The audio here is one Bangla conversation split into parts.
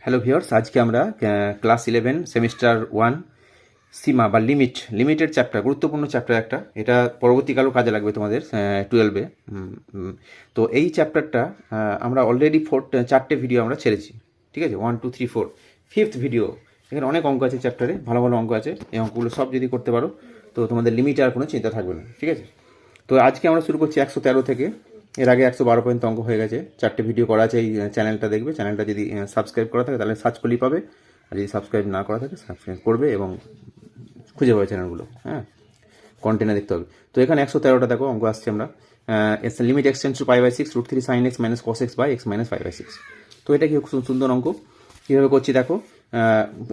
হ্যালো ভিউয়ার্স, আজকে আমরা ক্লাস 11 সেমিস্টার 1 সীমা বা লিমিটের চ্যাপ্টার, গুরুত্বপূর্ণ চ্যাপ্টার একটা। এটা পরবর্তীকালেও কাজে লাগবে তোমাদের 12-এ। তো এই চ্যাপ্টারটা আমরা অলরেডি চারটে ভিডিও আমরা ছেড়েছি, ঠিক আছে? 1 2 3 4 5th ভিডিও। এখানে অনেক অঙ্ক আছে চ্যাপ্টারে, ভালো ভালো অঙ্ক আছে। এই অঙ্কগুলো সব যদি করতে পারো তো তোমাদের লিমিটে আর কোনো চিন্তা থাকবে না, ঠিক আছে? তো আজকে আমরা শুরু করছি 113 থেকে। এর আগে 112 পর্যন্ত অঙ্ক হয়ে গেছে। চারটে ভিডিও করা আছে। এই চ্যানেলটা দেখবে, চ্যানেলটা যদি সাবস্ক্রাইব করা থাকে তাহলে সার্চ করলেই পাবে, আর যদি সাবস্ক্রাইব না করা থাকে সাবস্ক্রাইব করবে এবং খুঁজে পাবে চ্যানেলগুলো। হ্যাঁ, কন্টেন্টে দেখতে হবে। তো এখানে 113টা দেখো অঙ্ক আসছে আমরা। Limit x tends to π/6 √3 sin x - cos x / x - π/6। তো এটা কি খুব সুন্দর অঙ্ক। কীভাবে করছি দেখো।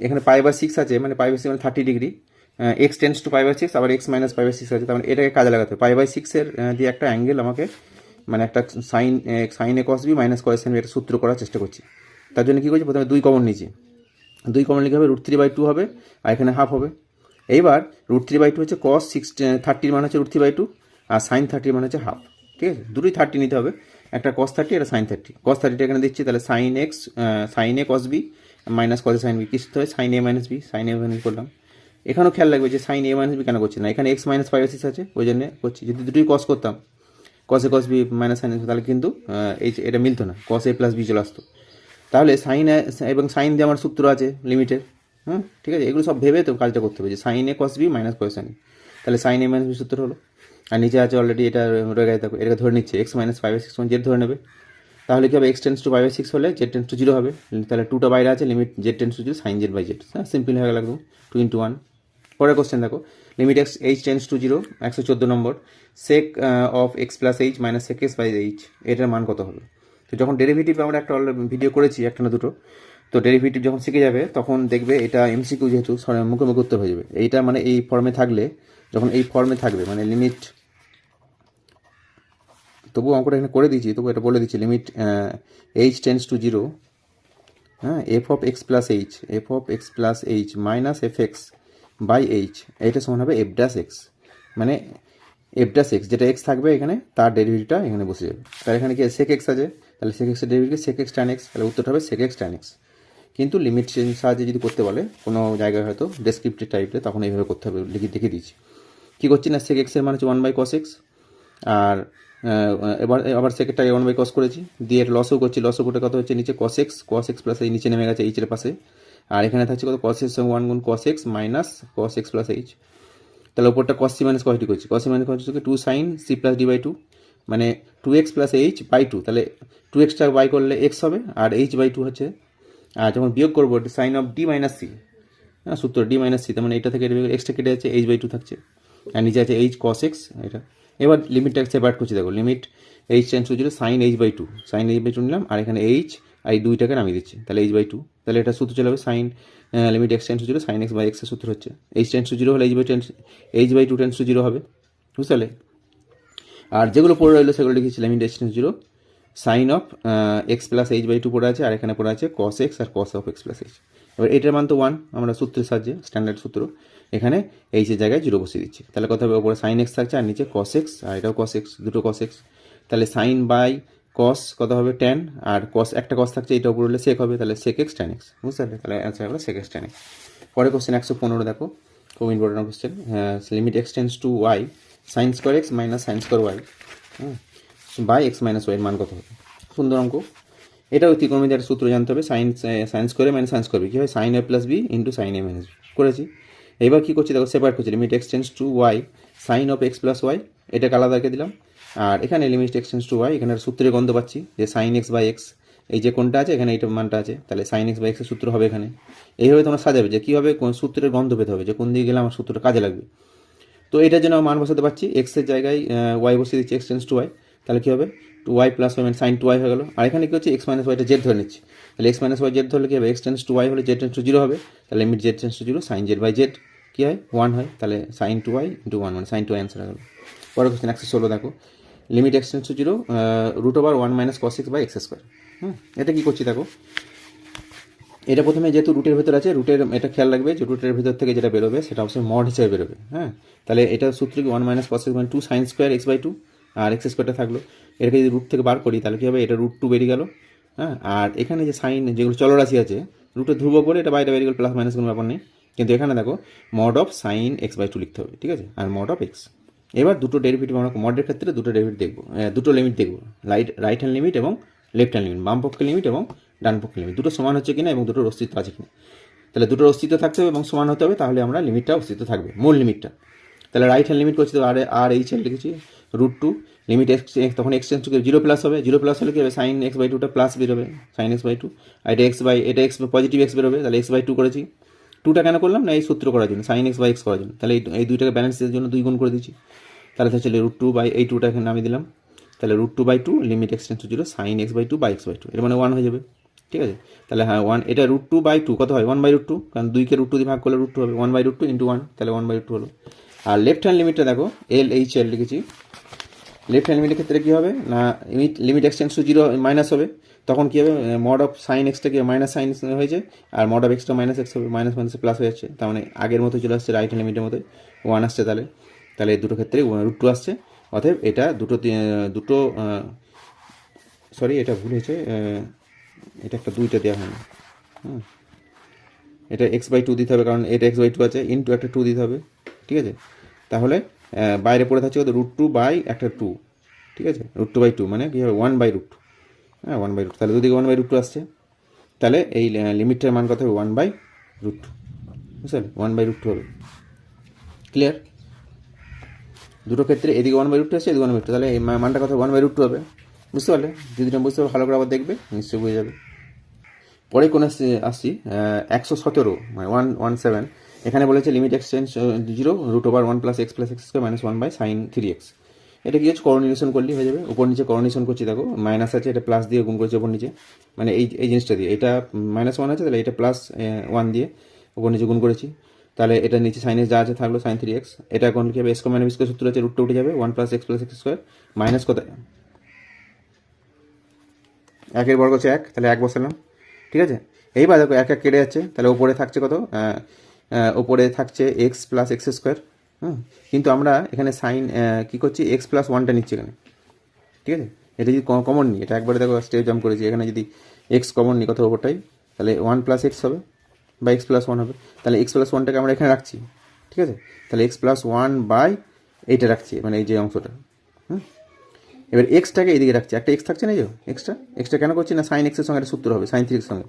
এখানে π/6 আছে, মানে π/6 মানে 30 ডিগ্রি। এক্স টেন্স টু π/6, আবার x - π/6 আছে, তার মানে এটাকে কাজে লাগাতে হবে। π/6 এর দিয়ে একটা অ্যাঙ্গেল আমাকে, মানে একটা sign a cos b - cos sin b একটা সূত্র করার চেষ্টা করছি। তার জন্য কী করছি, প্রথমে 2 কমন নিয়েছি। 2 কমন লিখে হবে √3/2 হবে, আর এখানে হাফ হবে। এইবার √3/2 হচ্ছে cos 30 মান হচ্ছে √3/2, আর sin 30 মান হচ্ছে হাফ, ঠিক আছে? দুটোই 30 নিতে হবে, একটা cos 30 একটা sin 30। cos 30টা এখানে দিচ্ছি, তাহলে sin a cos b - cos sin b কি হচ্ছে, sin a - b, sin a - b করলাম। এখানেও খেয়াল রাখবে যে sin a - b কেন করছি না, এখানে x - π/6 আছে ওই জন্য করছি। যদি দুটোই cos করতাম, cos a cos b - sin a, তাহলে কিন্তু এটা মিলতো না, cos a + b চলে আসতো। তাহলে সাইন এবং সাইন দিয়ে আমার সূত্র আছে লিমিটের। ঠিক আছে? এগুলো সব ভেবে তো কাজটা করতে হবে, যে sine a cos b - cos sin a। তাহলে সাইন a - b সূত্র হলো, আর নিচে আছে অলরেডি, এটা রয়ে গেছে। দেখো, এটাকে ধরে নিচ্ছে x - π/6 z ধরে নেবে। তাহলে কি হবে, x টেন্স টু π/6 হলে z টেন্স টু 0 হবে। তাহলে 2টা বাইরে আছে, limit z tense to 0 sin z/z। হ্যাঁ, সিম্পল হয়ে গেল একদম, 2 × 1। পরের কোশ্চেন দেখো, limit x h tends to 0, 114 number, sec of x + h - sec x/h, এটার মান কত হবে? তো যখন ডেরিভেটিভ আমরা একটা ভিডিও করেছি, একটা না দুটো, তো ডেরিভেটিভ যখন শিখে যাবে তখন দেখবে এটা এমসিকিউ, যেহেতু মুখে মুখে উত্তর হয়ে যাবে। এইটা মানে এই ফর্মে থাকলে, যখন এই ফর্মে থাকবে, মানে লিমিট, তবু অঙ্কটা এখানে করে দিচ্ছি, তবু এটা বলে দিচ্ছি, লিমিট h টেন্স টু 0, হ্যাঁ, f of x + h, f of x + h minus fx by h, এটা সমান হবে f'(x), মানে f'(x), যেটা x থাকবে এখানে তার ডেরিভেটিভটা এখানে বসে যাবে। তাহলে এখানে কি sec x আছে, তাহলে sec x এর derivative sec x tan x, তাহলে উত্তরটা হবে sec x tan x। কিন্তু লিমিট সাহায্যে যদি করতে বলে কোনো জায়গায় হয়তো ডেসক্রিপটিভ টাইপে, তখন এইভাবে করতে হবে, লিখে দিচ্ছি। কী করছি না, sec x এর মান হচ্ছে 1/cos x, আর আবার সেকেন্ডটাকে 1/cos করেছি, দিয়ে এটা লসও করছি। লসও করতে কত হচ্ছে, নিচে cos x প্লাস এই নিচে নেমে গেছে h এর পাশে, আর এখানে থাকছে কত, cos এর সঙ্গে 1 গুণ cos x minus cos x প্লাস h। তাহলে ওপরটা cos c - cos d করছি, cos c - cos d থেকে 2 sin c plus d by 2, মানে 2x প্লাস h বাই 2। তাহলে 2xটা বাই করলে x হবে, আর h/2 হচ্ছে। আর যখন বিয়োগ করবো, sine of d minus c, হ্যাঁ, সূত্র d মাইনাস c, তার মানে এটা থেকে এক্সট্রা কেটে যাচ্ছে, h/2 থাকছে, আর নিচে আছে h cos x এটা। এবার লিমিটটাকে সেপারেট করছি, দেখো, limit h tends to 0 sin h/2, sin h/2 নিলাম, আর এখানে h আর এই 2টাকে নামিয়ে দিচ্ছি, তাহলে h/2। তাহলে এটা সূত্র চলে হবে sine limit x tends to 0 sin x/x এর সূত্র হচ্ছে h টেন্স টু 0 হলে h/2 টেন্স টু 0 হবে, বুঝতে পারলে? আর যেগুলো পড়ে রইলো সেগুলো লিখেছি, limit h tends to 0 sine of x plus h/2 পড়ে আছে, আর এখানে পড়ে আছে cos x আর cos অফ x প্লাস h। এবার এটার মান তো 1, আমরা সূত্রের সাহায্যে, স্ট্যান্ডার্ড সূত্র, এখানে h এর জায়গায় 0 বসিয়ে দিচ্ছি। তাহলে কথা হবে, ওপরে সাইন x থাকছে আর নিচে cos x, আর এটাও cos x, দুটো cos x। তাহলে সাইন বাই cos কত হবে, tan, আর cos একটা cos থাকছে, এটা উপরে হলে sec হবে, তাহলে sec x tan x, বুঝতে পারলে? তাহলে অ্যান্সার হবে sec x tan x। পরে কোশ্চেন 115 দেখো, খুব important question. Limit x tends to y sin square x minus sin square y by x minus y এর মান কত হবে? সুন্দর অঙ্ক। এটাও ত্রিকোণমিতির সূত্র জানতে হবে, sine square minus sine square b, কী হয়, sine a plus b into sine a minus b করেছি। এবার কী করছি দেখো, সেপারেট করছি, limit x tends to y sine of x plus y, এটাকে আলাদা রেখে দিলাম। আর এখানে limit x tends to y, এখানে সূত্রের গন্ধ পাচ্ছি, যে সাইন এক্স বাই এক্স, এই যে কোনটা আছে এখানে এইটা মানটা আছে, তাহলে সাইন এক্স বাই এক্সের সূত্র হবে এখানে। এইভাবে তোমরা সাজাবে যে কীভাবে কোন সূত্রের গন্ধ পেতে হবে, যে কোন দিকে গেলে আমার সূত্রটা কাজে লাগবে। তো এটার জন্য মান বসাতে পারছি, এক্সের জায়গায় ওয়াই বসিয়ে দিচ্ছি, এক্স টেন্স টু ওয়াই, তাহলে কী হবে, 2y প্লাস ওয়াই মানে সাইন 2y হয়ে গেলো। আর এখানে কী হচ্ছে, এক্স মাইনাস ওয়াইটা জেড ধরে নিচ্ছি, তাহলে এক্স মাইনাস ওয়াই জেড ধরলে কী হবে, এক্স টেন্স টু ওয়াই হলে জেড টেন্স টু 0 হবে, তাহলে limit z tends to 0 sine z by z কী হয়, 1 হয়, তাহলে সাইন 2y ইন্টু 1 মানে সাইন 2y অ্যান্সার হয়ে গেলো। পরের কোশ্চেন 116 দেখো, limit x tends to 0 √1 minus cos x by x square. এটা কী করছি দেখো, এটা প্রথমে যেহেতু রুটের ভেতর আছে, রুটের এটা খেয়াল রাখবে যে রুটের ভেতর থেকে যেটা বেরোবে সেটা অবশ্যই মড হিসেবে বেরোবে। হ্যাঁ, তাহলে এটা সূত্র কি 1 মাইনাস cos x মানে 2 সাইন স্কোয়ার x বাই 2, আর এক্স স্কোয়ারটা থাকলো। এটাকে যদি রুট থেকে বার করি তাহলে কী হবে, এটা √2 বেরিয়ে গেল, হ্যাঁ, আর এখানে যে সাইন যেগুলো চলরাশি আছে রুটের ধ্রুবক করে এটা বাইরে ভেরিয়েবল প্লাস মাইনাস কোনো ব্যাপার নেই, কিন্তু এখানে দেখো mod of sine x by two লিখতে হবে, ঠিক আছে, আর মড অফ এক্স। এবার দুটো ডেরিভেটিভ আমরা মডের ক্ষেত্রে দুটো ডেরিভেটিভ দেখবো, দুটো লিমিট দেখবো, রাইট হ্যান্ড লিমিট এবং লেফট হ্যান্ড লিমিট, বাম পক্ষের লিমিট এবং ডান পক্ষের লিমিট, দুটো সমান হচ্ছে কিনা এবং দুটোর অস্তিত্ব আছে কিনা। তাহলে দুটোর অস্তিত্ব থাকতে হবে এবং সমান হতে হবে, তাহলে আমরা লিমিটটা অস্তিত্ব থাকবে, মূল লিমিটটা। তাহলে রাইট হ্যান্ড লিমিট করছি তো আর এইচ এল লিখেছি √2 লিমিট এক্স, তখন এক্স টেন্স টু 0 প্লাস হবে, 0 প্লাস হলে কি হবে সাইন এক্স বাই টুটা প্লাস বেরোবে, সাইন এক্স বাই টু, আর এটা এক্স পজিটিভ এক্স বেরোবে, তাহলে এক্স বাই টু করেছি। টুটা কেন করলাম না এই সূত্র করার জন্য, সাইন এক্স বাই এক্স করার জন্য, তাহলে এই দুইটাকে ব্যালেন্সের জন্য 2 গুণ করে দিচ্ছি, তাহলে হচ্ছে √2 বাই এই টুটা এখানে নামিয়ে দিলাম, তাহলে √2/2 limit x tends to 0 sine x by two by x by two, এর মানে 1 হয়ে যাবে, ঠিক আছে। তাহলে হ্যাঁ 1, এটা √2/2 কত হয় 1/√2, কারণ 2কে √2 দিয়ে ভাগ করলে √2 হবে, 1/√2 ইন্টু 1, তাহলে 1/√2 হলো। আর লেফট হ্যান্ড লিমিটটা দেখো LHL লিখেছি, লেফট হ্যান্ড লিমিটের ক্ষেত্রে কী হবে না limit x tends to 0 minus হবে, তখন কী হবে মড অফ সাইন এক্সটা কি মাইনাস সাইন হয়েছে, আর মড অফ এক্সটা মাইনাস এক্স হবে, মাইনাস মাইনাসে প্লাস হয়ে যাচ্ছে, তার মানে আগের মতো চলে আসছে রাইট হ্যান্ড লিমিটের মতো 1 আসছে, তাহলে এই দুটো ক্ষেত্রে √2 আসছে, অতএব এটা দুটো সরি এটা ভুল হয়েছে, এটা একটা 2টা দেওয়া হয়নি, হুম, এটা x/2 দিতে হবে, কারণ এটা x/2 আছে, ইন্টু একটা 2 দিতে হবে, ঠিক আছে। তাহলে বাইরে পড়ে থাকছে কত √2 বাই একটা 2, ঠিক আছে, √2/2 মানে কী হবে 1/√2, হ্যাঁ 1/√2, তাহলে দুদিকে 1/√2 আসছে, তাহলে এই লিমিটটার মান কত হবে 1/√2, বুঝতে পারলে 1/√2 হবে, ক্লিয়ার। দুটো ক্ষেত্রে এদিকে 1/√2 আসছে, এদিকে 1/√2, তাহলে এই মানটা কত 1/√2 হবে, বুঝতে পারলে। যদি না বুঝতে পারো ভালো করে আবার দেখবে, নিশ্চয়ই বুঝে যাবে। পরে কোন আসছি 117 মানে 117, এখানে বলেছে limit x tends 0 √1 + x + x² - 1 / sin 3x। এটা কি হচ্ছে করোনিলেশন করলেই হয়ে যাবে, উপর নিচে করোনিলেশন করছি, দেখো মাইনাস আছে, এটা প্লাস দিয়ে গুণ করছি উপর নিচে, মানে এই জিনিসটা দিয়ে, এটা -1 আছে, তাহলে এটা +1 দিয়ে উপর নিচে গুণ করেছি, তাহলে এটা নিচে সাইনের যা আছে থাকলো sin 3x, এটা এখন কি হবে স্কোয়ার মাইনাস স্কোয়ার সূত্র আছে, রুটটা উঠে যাবে 1 + x + x² মাইনাস কোথায় 1 বর্গ হচ্ছে 1, তাহলে 1 বসালাম, ঠিক আছে। এইবার দেখো 1 কেটে যাচ্ছে, তাহলে ওপরে থাকছে কত, ওপরে থাকছে x + x², কিন্তু আমরা এখানে সাইন কী করছি x + 1টা নিচ্ছি এখানে, ঠিক আছে। এটা যদি কমন নিই, এটা একবারে দেখো স্টেপ জাম্প করেছি, এখানে যদি x কমন নিই কত ওপরটাই, তাহলে 1 + x হবে বা x + 1 হবে, তাহলে x + 1টাকে আমরা এখানে রাখছি, ঠিক আছে, তাহলে x + 1 বাই এইটা রাখছি, মানে এই যে অংশটা, এবার এক্সটাকে এইদিকে রাখছি, একটা এক্স থাকছে না, এই যে এক্সটা কেন করছি না সাইন এক্সের সঙ্গে একটা সূত্র হবে, সাইন 3x সঙ্গে,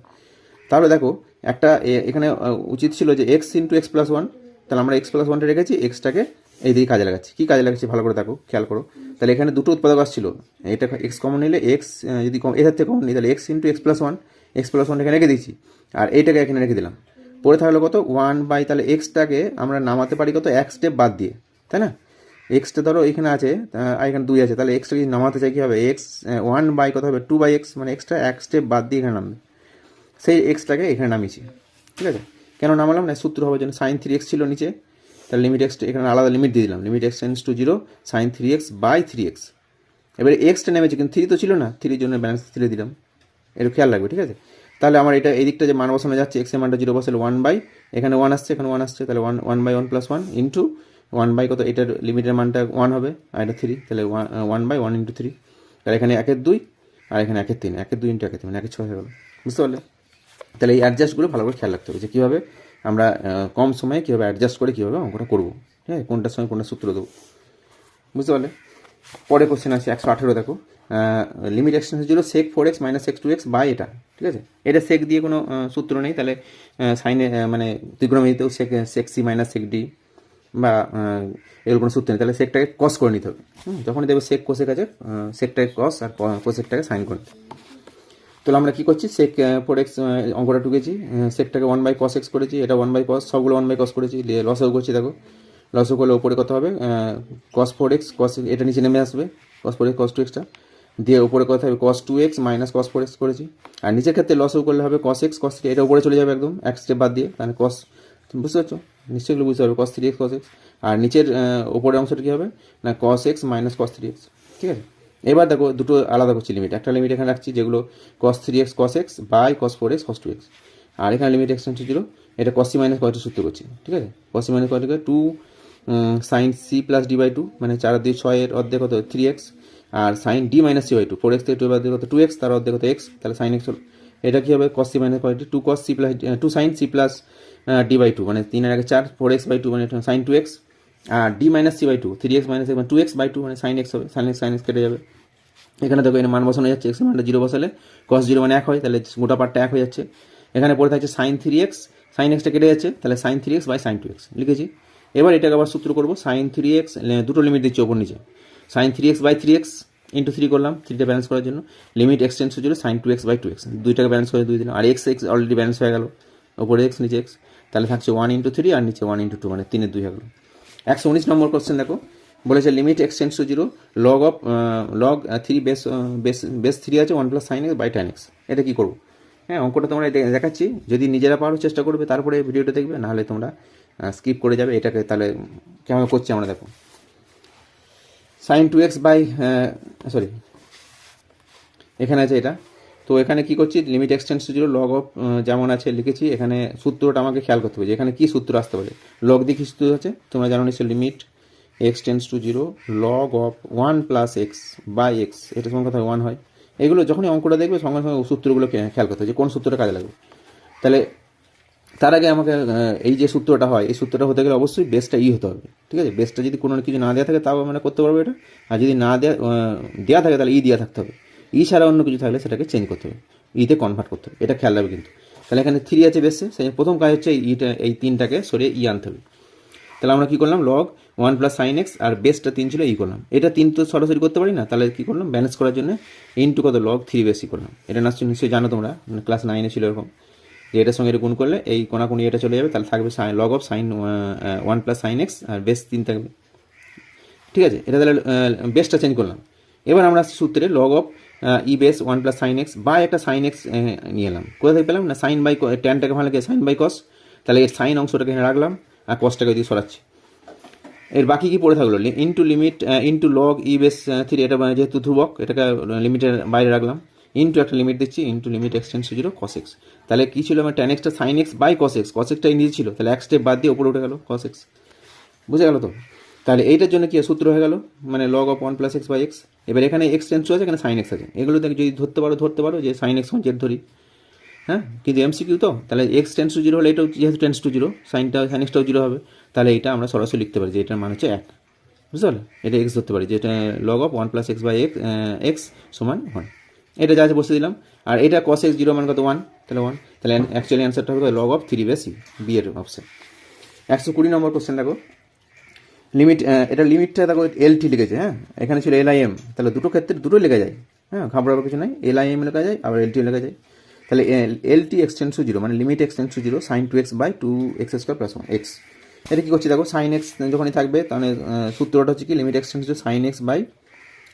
তাহলে দেখো একটা এখানে উচিত ছিল যে x × x + 1, তাহলে আমরা x + 1টা রেখেছি, এক্সটাকে এই দিকে কাজে লাগাচ্ছি, কী কাজে লাগাচ্ছি ভালো করে দেখো, খেয়াল করো, তাহলে এখানে দুটো উৎপাদক আসছিল, এটা x কমন নিলে x, যদি এটার থেকে কমন নিই তাহলে x × x + 1, x + 1 এখানে রেখে দিয়েছি, আর এইটাকে এখানে রেখে দিলাম, পরে থাকলো কত 1/, তাহলে এক্সটাকে আমরা নামাতে পারি কত 1 স্টেপ বাদ দিয়ে, তাই না, এক্সটা ধরো এখানে আছে আর এখানে 2 আছে, তাহলে এক্সটা যদি নামাতে চাই কী হবে x 1/, কত হবে 2/x, মানে এক্সটা 1 স্টেপ বাদ দিয়ে এখানে নামবে, সেই এক্সটাকে এখানে নামিয়েছি, ঠিক আছে। কেন নামালাম না সূত্র হবে যেন sin 3x ছিল নিচে, তাহলে লিমিট এক্স এখানে আলাদা লিমিট দিয়ে দিলাম, limit x tends to 0 sin 3x / 3x, এবারে এক্সটা নেমেছে কিন্তু 3 তো ছিল না, 3 জন্য ব্যালেন্স 3 দিলাম, একটু খেয়াল রাখবে, ঠিক আছে। তাহলে আমার এটা এই দিকটা যে মান বসানো যাচ্ছে, x এর মানটা 0 বসালে 1/, এখানে 1 আসছে, এখানে 1 আসছে, তাহলে 1/1 + 1 ইন্টু 1/, কত এটার লিমিটের মানটা 1 হবে, আর এটা 3, তাহলে 1/1 × 3, তাহলে এখানে 1/2 আর এখানে 1/3, 1/2 × 1/3 মানে 1/6 হয়ে গেল, বুঝতে পারলে। তাহলে এই অ্যাডজাস্টগুলো ভালো করে খেয়াল রাখতে হবে যে কীভাবে আমরা কম সময়ে কীভাবে অ্যাডজাস্ট করে কীভাবে অঙ্কটা করবো, হ্যাঁ, কোনটার সময় কোনটা সূত্র দেবো, বুঝতে পারলে। পরে কোশ্চেন আছে 118, দেখো limit x tends to 0 sec 4x - sec 2x by এটা, ঠিক আছে, এটা সেক দিয়ে কোনো সূত্র নেই, তাহলে সাইনে মানে ত্রিকোণমিতিতেও sec c - sec d বা এগুলো কোনো সূত্র নেই, তাহলে সেকটাকে কস করে নিতে হবে, যখনই দেখবে সেক কোসেক আছে, সেকটাকে কস আর কোসেকটাকে সাইন করে নিতে হবে। তাহলে আমরা কী করছি sec 4x অঙ্কটা টুকেছি, সেকটাকে 1/cos x করেছি, এটা 1/cos, সবগুলো 1/cos করেছি, দিয়ে লসও করছি, দেখো লসও করলে ওপরে কত হবে cos 4x, cos এটা নিচে নেমে আসবে, cos 4x cos 2xটা, দিয়ে উপরে কত হবে cos 2x - cos 4x করেছি, আর নিচের ক্ষেত্রে লসও করলে হবে cos x cos 3, এটা উপরে চলে যাবে একদম এক স্টেপ বাদ দিয়ে, তাহলে cos, তুমি বুঝতে পারছো নিশ্চয়ই এগুলো বুঝতে পারবে, cos 3x cos x, আর নিচের উপরের অংশটা কী হবে না cos x - cos 3x, ঠিক আছে। এবার দেখো দুটো আলাদা করছি লিমিট, একটা লিমিট এখানে রাখছি যেগুলো cos 3x cos x by cos 4x cos 2x, আর এখানে লিমিট এক্স টেন্স টু 0, এটা cos c - cos সূত্র করছি, ঠিক আছে, cos c - cos 2 sin c + d/2, মানে 4 দিয়ে 6 এর অর্ধেক কত 3x, আর sine d minus c by two, 4x থেকে 2 বাদ দিয়ে কত 2x, তার অর্ধেক কত x, তাহলে সাইন x হলো। এটা কী হবে, cos c মাইনাস কোয়ালিটি 2 cos c plus 2 sine c plus d by two, মানে 3 এর আগে 4, 4x বাই টু মানে সাইন 2x, আর d minus c by two 3x minus মানে 2x বাই টু মানে সাইন x হবে, সাইন x কেটে যাবে। এখানে দেখো এখানে মান বসানো যাচ্ছে, x এর মানটা 0 বসালে cos 0 মানে 1 হয়, তাহলে গোটা পার্টটা 1 হয়ে যাচ্ছে। এখানে পড়ে থাকছে সাইন 3x, সাইন এক্সটা কেটে যাচ্ছে, তাহলে sign 3x by sine 2x লিখেছি। এবার এটাকে আবার সূত্র করবো, সাইন 3x, দুটো লিমিট দিচ্ছি ওপর নিচে, sign 3x by 3x into 3 করলাম 3টা ব্যালেন্স করার জন্য, limit x tends to 0 sine 2x by 2x, দুইটাকে ব্যালেন্স করে 2 দিলাম, আর x অলরেডি ব্যালেন্স হয়ে গেল, ওপরে x নিচে x, তাহলে থাকছে 1 ইন্টু 3 আর নিচে 1 ইন্টু 2 মানে 3 এর 2 হয়ে গেল। 119 নম্বর কোশ্চেন দেখো, বলেছে limit x tends to 0 log of log 3 base 3 আছে 1 plus sine x by tan x। এটা কী করবো? হ্যাঁ, অঙ্কটা তোমরা দেখাচ্ছি, যদি নিজেরা পারো চেষ্টা করবে, তারপরে ভিডিওটা দেখবে, নাহলে তোমরা স্কিপ করে যাবে। এটাকে তাহলে কেমন করছি আমরা দেখো, সাইন 2x বাই সরি এখানে আছে এটা, তো এখানে কি করছি, limit x tends to 0 log of যেমন আছে লিখেছি, এখানে সূত্রটা আমাকে খেয়াল করতে হবে যে এখানে কী সূত্র আসতে পারে। লগ দিয়ে কী সূত্র আছে তোমরা জানো নিশ্চয়, limit x tends to 0 log of 1 plus x by x, এটা সঙ্গে কথা 1 হয়। এগুলো যখনই অঙ্কটা দেখবে সঙ্গে সঙ্গে সূত্রগুলো খেয়াল করতে হবে যে কোন সূত্রটা কাজে লাগবে। তাহলে তার আগে আমাকে এই যে সূত্রটা হয়, এই সূত্রটা হতে গেলে অবশ্যই বেসটা ই হতে হবে, ঠিক আছে। বেসটা যদি কোনো কিছু না দেওয়া থাকে তাও আমরা করতে পারবো এটা, আর যদি না দেওয়া থাকে তাহলে ই দেওয়া থাকতে হবে, ই ছাড়া অন্য কিছু থাকলে সেটাকে চেঞ্জ করতে হবে, ইতে কনভার্ট করতে হবে, এটা খেয়াল রাখবে কিন্তু। তাহলে এখানে 3 আছে বেসে, সেই প্রথম কাজ হচ্ছে এই 3টাকে সরিয়ে ই আনতে হবে। তাহলে আমরা কী করলাম, লগ 1 প্লাস সাইন এক্স, আর বেসটা 3 ছিল, ই করলাম। এটা 3 তো সরাসরি করতে পারি না, তাহলে কী করলাম, ব্যালেন্স করার জন্য ইন্টু কত লগ 3 বেসি করলাম। এটা নিশ্চয়ই জানো তোমরা, ক্লাস 9-এ ছিল এরকম, যে এটার সঙ্গে এটা গুণ করলে এই কোনাকুনি এটা চলে যাবে, তাহলে থাকবে log of sine 1 plus sine x, আর বেস 3 থাকবে, ঠিক আছে। এটা তাহলে বেসটা চেঞ্জ করলাম। এবার আমরা সূত্রে log of E base 1 plus sine x বা একটা সাইন এক্স নিয়ে এলাম, কোথা থেকে পেলাম না, সাইন বাই ট্যানটাকে ভালো লাগে সাইন বাই কস, তাহলে এর সাইন অংশটাকে এখানে রাখলাম আর কসটাকে দিয়ে সরাচ্ছি। এর বাকি কি পড়ে থাকলো, ইন্টু লিমিট ইন্টু লগ ই বেস 3, এটা যেহেতু ধ্রুবক এটাকে লিমিটের বাইরে রাখলাম, ইন্টু একটা লিমিট দিচ্ছি, into limit x tends to 0 cos x। তাহলে কী ছিল আমার ট্যান এক্সটা sine x by cos x, cos এক্সটাই নিচে ছিল, তাহলে এক স্টেপ বাদ দিয়ে উপরে উঠে গেল cos x, বুঝে গেল তো। তাহলে এইটার জন্য কি সূত্র হয়ে গেল, মানে log of 1 plus x by x. এবার এখানে x টেন্ডস টু আছে, এখানে সাইন এক্স আছে, এগুলো যদি ধরতে পারো যে সাইন এক্স জেড ধরি, হ্যাঁ, কিন্তু MCQ তো, তাহলে x টেন্ডস টু 0 হলে এটাও যেহেতু টেন্ডস টু 0, সাইন এক্সটাও 0 হবে, তাহলে এটা আমরা সরাসরি লিখতে পারি যে এটার মান হচ্ছে 1, বুঝতে পারলে। এটা এক্স ধরতে পারি, যেটা log of 1 plus x by x সমান 1, এটা যা আছে বসে দিলাম। আর এটা cos x 0 মান কত 1, তাহলে 1, তাহলে অ্যাকচুয়ালি অ্যান্সারটা হবে লগ অফ 3 বেস বি এর অপশন। 120 নম্বর কোশ্চেন দেখো, লিমিট, এটা লিমিটটা দেখো LT লিখেছে, হ্যাঁ, এখানে ছিল LIM, তাহলে দুটো ক্ষেত্রে দুটো লেখা যায়, হ্যাঁ, ঘাবড়াবার কিছু নাই, LIM লেখা যায় আবার LT লেখা যায়। তাহলে LT x টেন্ডস টু 0 মানে limit x tends to 0 sine 2x by 2x square plus 1 x। এটা কী করছি দেখো, সাইন এক্স যখনই থাকবে তাহলে সূত্রটা হচ্ছে কি, limit x tends to sine x by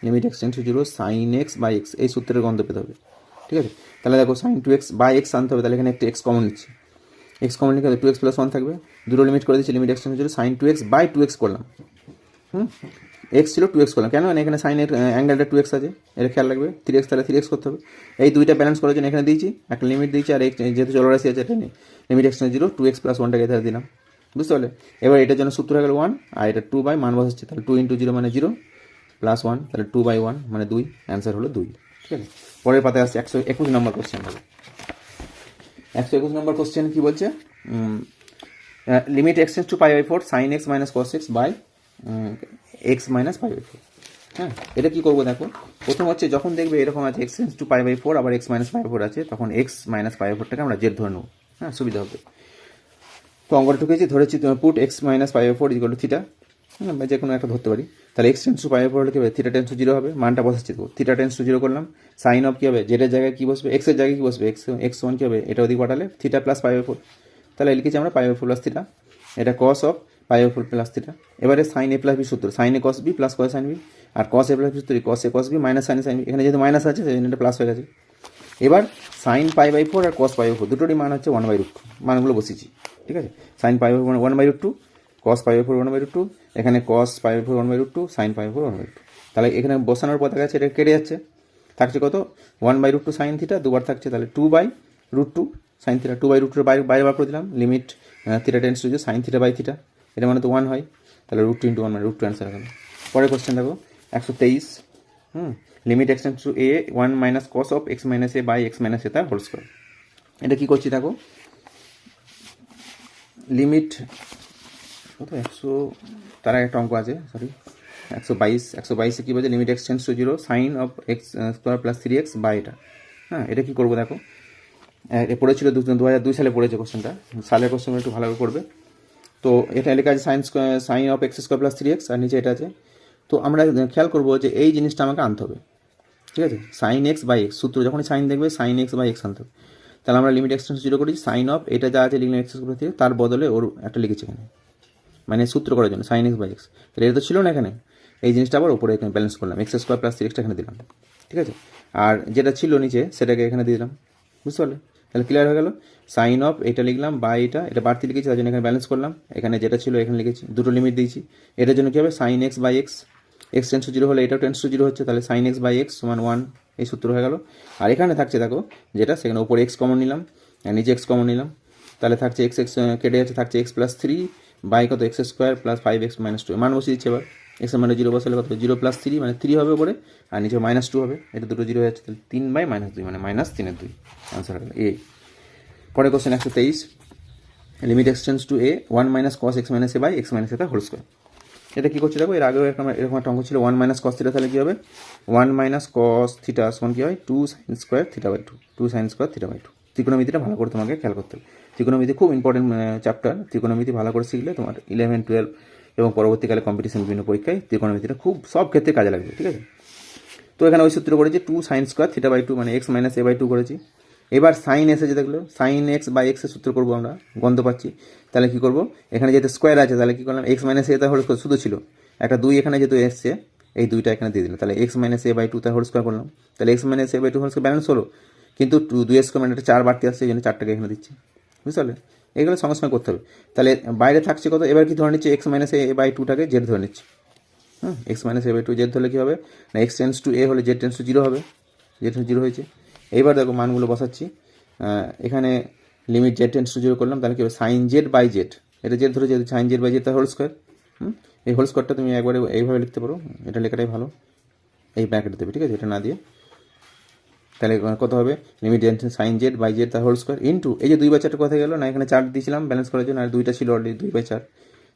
limit x tends to 0 sine x by x, এই সূত্রের গন্ধ পেতে হবে, ঠিক আছে। তাহলে দেখো সাইন 2x বাই এক্স আনতে হবে, তাহলে এখানে একটা x কমন নিচ্ছি, x কমন লিখে 2x প্লাস 1 থাকবে, দুটো লিমিট করে দিচ্ছি, limit x tends to 0 sine 2x by 2x করলাম, x ছিল 2x করলাম, কেন মানে এখানে সাইনের অ্যাঙ্গেলটা 2x আছে, এটা খেয়াল রাখবে, 3x তাহলে 3x করতে হবে। এই দুইটা ব্যালেন্স করার জন্য এখানে দিয়েছি একটা লিমিট দিয়েছি, আর যেহেতু চলরাশি আছে এটা নেই, limit x tends to 0 2x plus 1টাকে এখানে দিলাম, বুঝতে পারলে। এবার এটার জন্য সূত্র হয়ে গেল 1, আর এটা 2 বাই মান বসাচ্ছি, তাহলে 2 ইন্টু 0 মানে 0 প্লাস 1, তাহলে 2 বাই 1 মানে 2, অ্যান্সার হলো 2, ঠিক আছে। পরের পাতায় আসছে 121 নম্বর কোশ্চেন হবে। 121 নম্বর কোশ্চেন কি বলছে, limit x tends to pi by 4 sine x minus cos x by x minus pi by 4। হ্যাঁ, এটা কী করবো দেখো, প্রথম হচ্ছে যখন দেখবে এরকম আছে x tends to pi by 4 আবার x মাইনাস পাই বাই 4 আছে, তখন x মাইনাস পাই বাই 4টাকে আমরা জেড ধরে নেবো, হ্যাঁ, সুবিধা হবে। তো অঙ্কটা ঢুকেছি, ধরেছি put x minus pi by 4 equal to theta, হ্যাঁ, যে কোনো একটা ধরতে পারি। তাহলে x tends to pi by 4 হলে কী হবে, থিটা টেন্ডস টু 0 হবে, মানটা বসাচ্ছি তো, থিটা টেন্ডস টু 0 করলাম, সাইন অফ কী হবে, জেডের জায়গায় কী বসবে, x এর জায়গায় কী বসবে, x ওয়ান কী হবে, এটা ওদিকে পাঠালে থিটা প্লাস পাই বাই 4, তাহলে লিখেছি আমরা পাই বাই 4 প্লাস থিটা, এটা cos of pi by 4 plus theta. এবারে সাইন এ প্লাস বি সূত্র, sine a cos b plus cos sine b, আর কস এ প্লাস বি সূত্র cos a cos b minus sine sine b, এখানে যেহেতু মাইনাস আছে সেই জন্য এটা প্লাস হয়ে গেছে। এবার সাইন পাই বাই 4 আর কস পাই বাই 4 দুটোরই মান হচ্ছে 1/√2, মানগুলো বসিয়েছি, ঠিক আছে। Sine pi by 4 1/√2, cos pi by 4 1/√2, এখানে cos pi by 4 1/√2, sine pi by 4 1/√2, তাহলে এখানে বসানোর পর দেখা যাচ্ছে এটা কেটে যাচ্ছে, থাকছে কত 1/√2 সাইন থিটা, দুবার থাকছে, তাহলে 2/√2 সাইন থিটা, 2/√2 বাইরে বার করে দিলাম, limit theta tends to sine theta by theta, এটা মানে তো 1 হয়, তাহলে √2 × 1 মানে √2 অ্যান্সার হবে। পরের কোশ্চেন দেখো 123, limit x tends to a 1 minus cos of x minus a by x minus a তার হোল স্কোয়ার। এটা কী করছি দেখো, লিমিট কত 100, তার একটা অঙ্ক আছে, সরি 122 কী বলছে, limit x tends to 0 sine of x square plus 3x by এটা। এটা কী করবো দেখো, এ পড়েছিল 2002 সালে পড়েছে কোশ্চেনটা, সালের কোশ্চেন একটু ভালো করে করবে। তো এটা লেখা আছে sine of x square plus 3x, আর নিচে এটা আছে। তো আমরা খেয়াল করবো যে এই জিনিসটা আমাকে আনতে হবে, ঠিক আছে। সাইন এক্স বাই এক্স সূত্র যখনই সাইন দেখবে সাইন এক্স বাই এক্স আনতে হবে। তাহলে আমরা লিমিট এক্সটেন্স 0 করি, সাইন অফ এটা যা আছে লিখলাম এক্স স্কোয়ার থেকে, তার বদলে ওর একটা লিখেছি এখানে, মানে সূত্র করার জন্য সাইন এক্স বাই এক্স। তাহলে এটা তো ছিল না এখানে, এই জিনিসটা আবার ওপরে এখানে ব্যালেন্স করলাম, এক্স স্কোয়ার প্লাস 3xটা এখানে দিলাম, ঠিক আছে। আর যেটা ছিল নিচে সেটাকে এখানে দিয়ে দিলাম, বুঝতে পারলে? তাহলে ক্লিয়ার হয়ে গেল। সাইন অফ এটা লিখলাম বাই এটা বাড়তি লিখেছি, তার জন্য এখানে ব্যালেন্স করলাম, এখানে যেটা ছিল এখানে লিখেছি, দুটো লিমিট দিয়েছি। এটার জন্য কী হবে, sine x by x, x tends to 0 হলে এটাও টেন্স টু 0 হচ্ছে, তাহলে সাইন এক্স বাই এক্স সমান 1, এই সূত্র হয়ে গেল। আর এখানে থাকছে দেখো যেটা, সেখানে উপরে এক্স কমন নিলাম আর নিচে এক্স কমন নিলাম, তাহলে থাকছে এক্স কেটে যাচ্ছে, থাকছে এক্স প্লাস 3 বাই কত x square plus 5x minus 2, মান বসিয়ে দিচ্ছে। এবার এক্সের মানে 0 বসালে কত, 0 প্লাস 3 মানে 3 হবে উপরে, আর নিচে -2 হবে, এটা দুটো 0 হয়ে যাচ্ছে, তাহলে 3/-2 মানে -3/2 আনসার হলো এ। পরে question 123, limit x tends to a 1 minus cos x minus a by x minus a তার হোল স্কোয়ার। এটা কী করছে দেখো, এর আগেও এরকম একটা অঙ্ক ছিল 1 মাইনাস কস থিটা, তাহলে কী হবে 1 মাইনাস কস থিটা সমান কী হয় 2 sine square theta by 2, 2 sine square theta by 2। ত্রিকোণমিতিটা ভালো করে তোমাকে খেয়াল করতে হবে, ত্রিকোণমিতি খুব ইম্পর্টেন্ট চ্যাপ্টার। ত্রিকোণমিতি ভালো করে শিখলে তোমার 11, 12 এবং পরবর্তীকালে কম্পিটিশন বিভিন্ন পরীক্ষায় ত্রিকোণমিতিটা খুব সব ক্ষেত্রে কাজে লাগবে, ঠিক আছে। তো এখানে ওই সূত্র করেছি 2 সাইন স্কোয়ার থিটা বাই 2 মানে এক্স মাইনাস এ বাই 2 করেছি। এবার সাইন এসেছে দেখলো, সাইন এক্স বাই এক্সের সূত্র করবো আমরা, গন্ধ পাচ্ছি। তাহলে কী করবো, এখানে যেহেতু স্কোয়ার আছে তাহলে কী করলাম, এক্স মাইনাস এ তার হোল স্কোয়ার শুধু ছিল, একটা 2 এখানে যেহেতু এসছে এই 2টা এখানে দিয়ে দিলাম, তাহলে এক্স মাইনাস এ বাই 2 তার হোল স্কোয়ার করলাম, তাহলে x minus a by 2 whole square balance হলো, কিন্তু 2 স্কোয়ার মানে একটা 4 বাড়তি আসছে, এই জন্য 4টাকে এখানে দিচ্ছি, বুঝতে পারলে? এগুলো সঙ্গে সঙ্গে করতে হবে। তাহলে বাইরে থাকছে কত, এবার কি ধরে নিচ্ছে এক্স মাইনাস এ বাই 2টাকে জেড ধরে নিচ্ছে, x minus a by 2 z ধরলে কী হবে না, এক্স টেন্স টু এ হলে জেড টেন্স টু 0 হবে, জেড টেন্স 0 হয়েছে। এইবার দেখো মানগুলো বসাচ্ছি, এখানে লিমিট জেড টেন্স টু 0 করলাম, তাহলে কী হবে সাইন জেড বাই জেড, এটা জেড ধরে যেহেতু সাইন জেড বাই জেড তার হোল স্কোয়ার। এই হোল স্কোয়ারটা তুমি একবারে এইভাবে লিখতে পারো, এটা লেখাটাই ভালো, এই ব্র্যাকেট দেবে, ঠিক আছে, এটা না দিয়ে। তাহলে কত হবে, limit sine z by z তার হোল স্কোয়ার ইন্টু এই যে 2/4 কোথায় গেল না, এখানে 4 দিয়েছিলাম ব্যালেন্স করার জন্য, আর 2টা ছিল অলরেডি 2/4,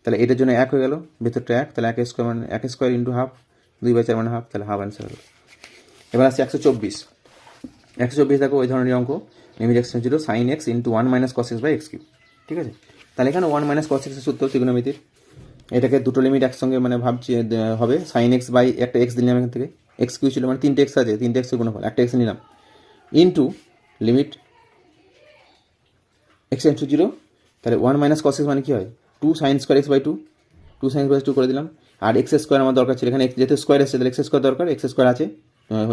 তাহলে এটার জন্য 1 হয়ে গেল, ভেতরটা 1, তাহলে 1 স্কোয়ার মানে 1 স্কোয়ার ইন্টু হাফ, 2/4 মানে হাফ, তাহলে হাফ অ্যান্সার হলো। এবার আসছে 124 দেখো ওই ধরনের অঙ্ক, limit x 0 sine x into 1 minus cos x by x cube, ঠিক আছে। তাহলে এখানে 1 মাইনাস কস এক্সের সূত্র ত্রিকোণমিতির, এটাকে দুটো লিমিট একসঙ্গে মানে ভাবছি হবে, সাইন এক্স বাই একটা এক্স দিলাম এখান থেকে, এক্স কিউ ছিল মানে 3টে এক্স আছে, 3টে এক্সের গুণফল, একটা এক্স নিলাম, into limit x tends to 0, তাহলে 1 মাইনাস কস এক্স মানে কী হয় 2 sine square x by 2, 2 sine by 2 করে দিলাম। আর এক্স স্কোয়ার আমার দরকার ছিল, এখানে যেহেতু স্কোয়ার এসেছে তাহলে এক্স স্কোয়ার দরকার, এক্স স্কোয়ার আছে,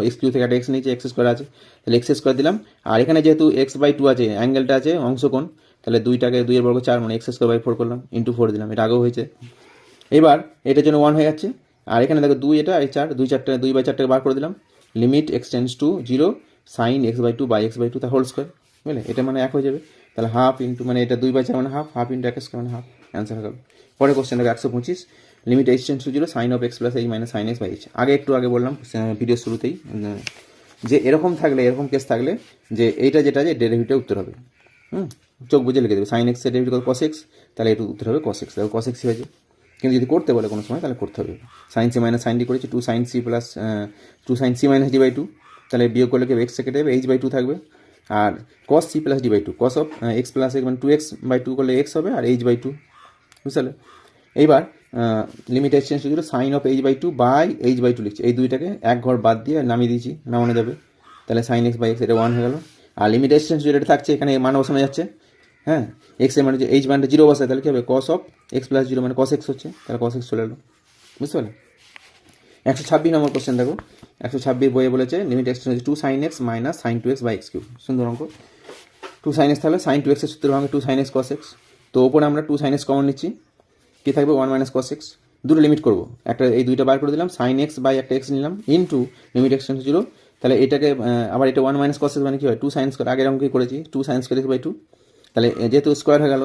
এক্স কিউ থেকে একটা এক্স নিচে এক্স স্কোয়ার আছে, তাহলে এক্স স্কোয়ার দিলাম। আর এখানে যেহেতু এক্স বাই 2 আছে, অ্যাঙ্গেলটা আছে অংশকোণ, তাহলে 2টাকে 2 এর বর্গ 4 মানে এক্স স্কোয়ার বাই 4 করলাম, ইন্টু 4 দিলাম, এটা আগেও হয়েছে। এবার এটার জন্য 1 হয়ে যাচ্ছে, আর এখানে দেখো 2 এটা এই 4, 2/4টাকে বার করে দিলাম, limit x tends to 0 sine x by 2 by x by 2 তার হোল স্কোয়ার, বুঝলে, এটা মানে 1 হয়ে যাবে, তাহলে হাফ ইন্টু মানে এটা 2/4 মানে half, half into x square মানে হাফ, অ্যান্সার হয়ে গেল। পরে কোশ্চেন দেখো 125, limit h tends to 0 sine of x plus h minus sine x by h. একটু আগে বললাম ভিডিও শুরুতেই যে এরকম থাকলে, এরকম কেস থাকলে যে এইটা যেটা যে ডেরিভেটিভ উত্তর হবে, চোখ বুঝে লিখে দেবে, সাইন এক্সের ডেরিভেটিভ কস এক্স, তাহলে একটু উত্তর হবে কস এক্স, দেখো কস এক্সই হয়েছে। কিন্তু যদি করতে বলে কোনো সময় তাহলে করতে হবে, sine c minus sine d করেছি, 2 sine c plus 2 sine c minus d by 2, তাহলে বিয়োগ করলে কি এক্স কেটে যাবে, এইচ বাই 2 থাকবে, আর cos c plus d by 2, cos of x plus x মানে 2x বাই 2 করলে এক্স হবে, আর এইচ বাই 2, বুঝলে। এইবার limit h tends to 0 sine of h by 2 by h by 2 লিখছি, এই দুইটাকে এক ঘর বাদ দিয়ে নামিয়ে দিয়েছি, নামানো যাবে, তাহলে সাইন এক্স বাই এক্স এটা 1 হয়ে গেল। আর লিমিট এইচ টেন্স টু 0 থাকছে, এখানে মান বসানো যাচ্ছে, এক্স এর মানে যে এইচ মানটা 0 বসায়, তাহলে কী হবে কস অফ এক্স প্লাস 0 মানে কস এক্স হচ্ছে, তাহলে কস এক্স চলে এলো, বুঝতে পারলে। 126 নম্বর কোশ্চেন দেখো, 126 বইয়ে বলেছে limit x tends to 2 sine x minus sine 2x by x cube, সুন্দর অঙ্ক। 2 সাইন এক্স তাহলে সাইন 2x এর সূত্র ভাঙে 2 সাইন এক্স কস এক্স, তো ওপরে আমরা 2 সাইন এক্স কমন নিচ্ছি, কী থাকবে 1 মাইনাস কস এক্স, দুটো লিমিট করবো, একটা এই দুইটা বার করে দিলাম, সাইন এক্স বাই একটা এক্স নিলাম, into limit x tends to 0, তাহলে এটাকে আবার এটা 1 মাইনাস কস এক্স মানে কী হয় 2 সাইন স্কোয়ার, আগের অঙ্কেই করেছি 2 সাইন স্কোয়ার এক্স বাই 2, তাহলে যেহেতু স্কোয়ার হয়ে গেল,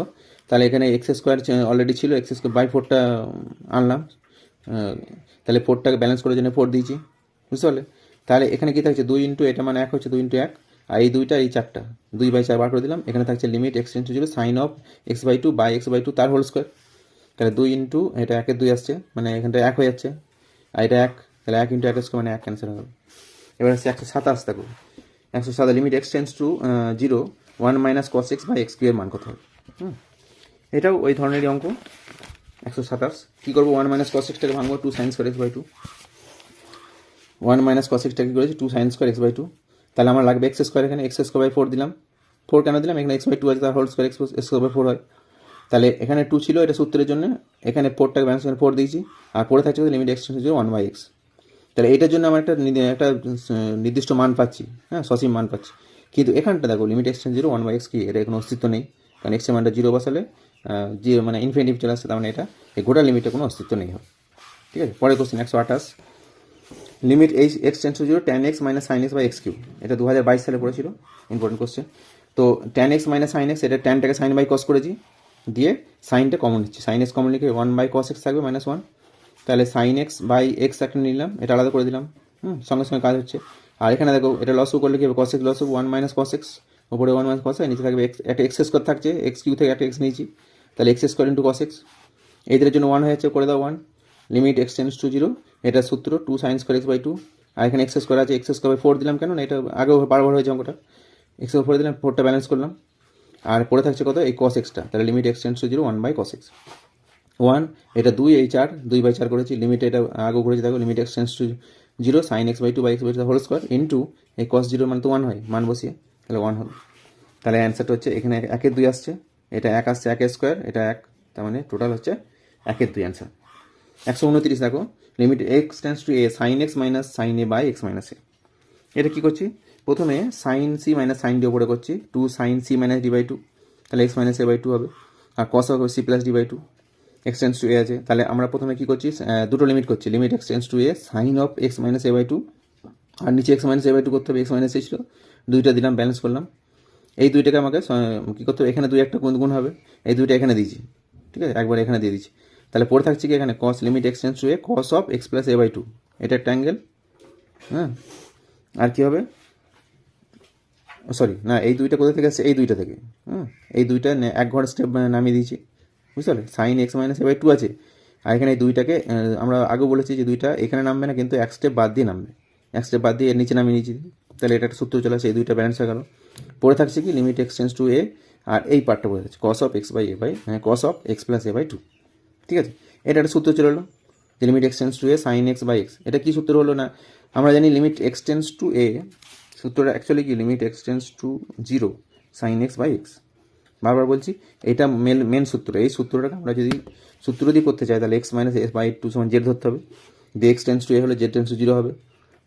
তাহলে এখানে এক্স স্কোয়ার অলরেডি ছিল, এক্স স্কোয়ার বাই 4টা আনলাম, তাহলে 4টাকে ব্যালেন্স করার জন্য 4 দিয়েছি, বুঝতে পারলে? তাহলে এখানে কি থাকছে 2 ইন্টু এটা মানে 1 হচ্ছে 2 ইন্টু 1, আর এই দুইটা এই চারটা 2/4 বার করে দিলাম। এখানে থাকছে limit x tends to 0 sine of x/2 by x/2 তার হোল স্কোয়ার। তাহলে 2 ইন্টু এটা 1 2 আসছে, মানে এখানটা 1 হয়ে যাচ্ছে, আর এটা 1, তাহলে 1 ইন্টু 1 স্কোয়ার মানে 1 ক্যান্সেল হবে। এবার হচ্ছে 127 থাকবে, 107 limit x tends to 0 1 minus cos x by x cube এর মান কত হবে। এটাও ওই ধরনেরই অঙ্ক। 127 কী করবো, 1 মাইনাস কস এক্সটাকে ভাঙবো 2 sine square x by 2, 1 minus cos এক্সটা কী করেছি 2 সাইন স্কোয়ার এক্স বাই 2, তাহলে আমার লাগবে এক্স স্কোয়ার, এখানে এক্স স্কোয়ার বাই 4 দিলাম, 4 কেন দিলাম, এখানে এক্স বাই 2 আছে তার whole square x square by 4 হয়। তাহলে এখানে 2 ছিল, এটা সূত্রের জন্য এখানে 4টাকে ব্যালেন্স করে 4 দিয়েছি, আর পড়ে থাকছে limit x tends to 0 1 by x. তাহলে এটার জন্য আমার একটা নির্দিষ্ট মান পাচ্ছি, হ্যাঁ সসীম মান পাচ্ছি। কিন্তু এখানটা দেখো limit x tends 0 1 by x কি, এটা কোনো অস্তিত্ব নেই, কারণ এক্সের মানটা 0 বসালে 0 মানে ইনফিনিটিভ চলে আসছে, তার মানে এটা এই গোটা লিমিটে কোনো অস্তিত্ব নেই হবে। ঠিক আছে, পরের question 128 limit h x tends to 0 tan x minus sine x by x cube, এটা 2022 সালে পড়েছিল, ইম্পর্টেন্ট কোশ্চেন। তো tan x minus sine x, এটা ট্যানটাকে সাইন বাই কস করেছি, দিয়ে সাইনটা কমন নিচ্ছি, সাইন এক্স কমন লিখে 1 বাই কস এক্স থাকবে মাইনাস 1, তাহলে সাইন এক্স বাই এক্স একটা নিলাম, এটা আলাদা করে দিলাম, সঙ্গে সঙ্গে কাজ হচ্ছে। আর এখানে দেখো এটা লসও করলে কি হবে, cos x লসও 1 minus cos x, উপরে 1 মাইনাস কস এক্স, নিচে থাকবে এক্স, একটা এক্স স্কোয়ার থাকছে, এক্স কিউ থেকে একটা এক্স নিয়েছি, তাহলে x square into cos x, এইটার জন্য 1 হয়ে যাচ্ছে, করে দাও 1, লিমিট এক্স টেন্স টু 0, এটা সূত্র 2 সাইন স্কোয়ার এক্স বাই 2, আর এখানে এক্স স্কোয়ার আছে, এক্স স্কোয়ার বাই 4 দিলাম, কেন না এটা আগেও বারবার হয়েছে অঙ্কটা, এক্স বাই 4 দিলাম, 4টা ব্যালেন্স করলাম, আর পড়ে থাকছে কত এই কস এক্সটা, তাহলে limit x tends to 0 1 by cos x 1, এটা 2 এই 4 2/4 করেছি, লিমিট এটা আগেও করেছি দেখো, limit x tends to 0 sine x by 2 by x by 2 whole square into এই কস 0 মানে তো 1 হয়, মান বসিয়ে তাহলে 1 হলো। তাহলে অ্যান্সারটা হচ্ছে এখানে 1 2 আসছে, এটা 1 আসছে 1 স্কোয়ার, এটা 1, তার মানে টোটাল হচ্ছে 1 2 অ্যান্সার। 129 দেখো limit x tends to a sine x minus sine a by x minus a, এটা কী করছি, প্রথমে sine c minus sine d ওপরে করছি 2 sine c minus d by 2, তাহলে এক্স মাইনাস এ বাই 2 হবে, আর কস হবে c plus d by 2, x tends to a আছে, তাহলে আমরা প্রথমে কী করছি দুটো লিমিট করছি, limit x tends to a sine of x minus a by 2, আর নিচে এক্স মাইনাস এ বাই 2 করতে হবে, এক্স মাইনাস এ ছিল, দুইটা দিলাম ব্যালেন্স করলাম, এই দুইটাকে আমাকে কী করতে হবে, এখানে দুই একটা গুণ হবে, এই দুইটা এখানে দিয়েছি, ঠিক আছে একবার এখানে দিয়ে দিচ্ছি, তাহলে পড়ে থাকছে কি এখানে cos limit x tends to a cos of x plus a by 2, এটা একটা অ্যাঙ্গেল, হ্যাঁ, আর কী হবে, সরি না এই দুইটা কোথা থেকে আসছে, এই দুইটা থেকে, এই দুইটা এক ঘর স্টেপ নামিয়ে দিয়েছি, বুঝতে পারলে, sine x minus a by 2 আছে, আর এখানে এই দুইটাকে আমরা আগেও বলেছি যে দুইটা এখানে নামবে না, কিন্তু এক স্টেপ বাদ দিয়ে নামবে, এক স্টেপ বাদ দিয়ে এর নিচে নামিয়ে নিয়েছি, তাহলে এটা একটা সূত্র চলে আসে, এই দুইটা ব্যালেন্স হয়ে গেল। পড়ে থাকছে কি limit x tends to a, আর এই পার্টটা পড়ে যাচ্ছে cos of x by a by cos of x plus a by 2, ঠিক আছে, এটা একটা সূত্র চলে এলো যে limit x tends to a sine x by x, এটা কী সূত্র হলো না, আমরা জানি limit x tends to a সূত্রটা অ্যাকচুয়ালি কি limit x tends to 0 sine x by x, বারবার বলছি এটা মেন সূত্র, এই সূত্রটাকে আমরা যদি সূত্র দিয়ে করতে চাই তাহলে এক্স মাইনাস এস বাই 2 সমান জেড ধরতে হবে, দিয়ে এক্স টেন্স টু এ হলে জেড টেন্স টু 0 হবে,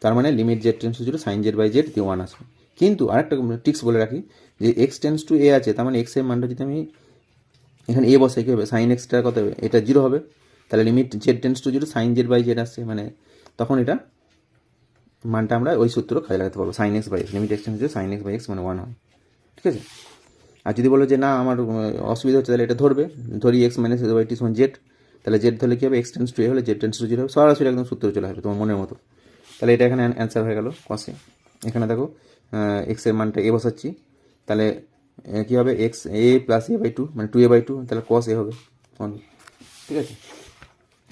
তার মানে limit z tends to 0 sine z by z দিয়ে 1 আসবে। কিন্তু আরেকটা টিক্স বলে রাখি যে এক্স টেন্স টু এ আছে, তার মানে এক্স এর মানটা যদি আমি এখানে এ বসাই কী হবে, সাইন এক্সটা কত হবে, এটা 0 হবে, তাহলে limit z tends to 0 sine z by z আসছে, মানে তখন এটা মানটা আমরা ওই সূত্র কাজে লাগাতে পারবো, sine x by x limit x tends to sine x by x মানে 1 হয়, ঠিক আছে। আর যদি বলো যে না আমার অসুবিধা হচ্ছে, তাহলে এটা ধরি x minus a by T সমান জেড, তাহলে জেড ধরলে কী হবে, এক্স টেন্স টু এ হলে জেড টেন্স টু 0 হবে, সরাসরি একদম সূত্র চলে আসবে তোমার মনের মতো, তাহলে এটা এখানে অ্যান্সার হয়ে গেল কসে। এখানে দেখো এক্সের মানটা এ বসাচ্ছি, তাহলে কী হবে x a plus a by 2 মানে 2a বাই 2, তাহলে কস এ হবে, ঠিক আছে।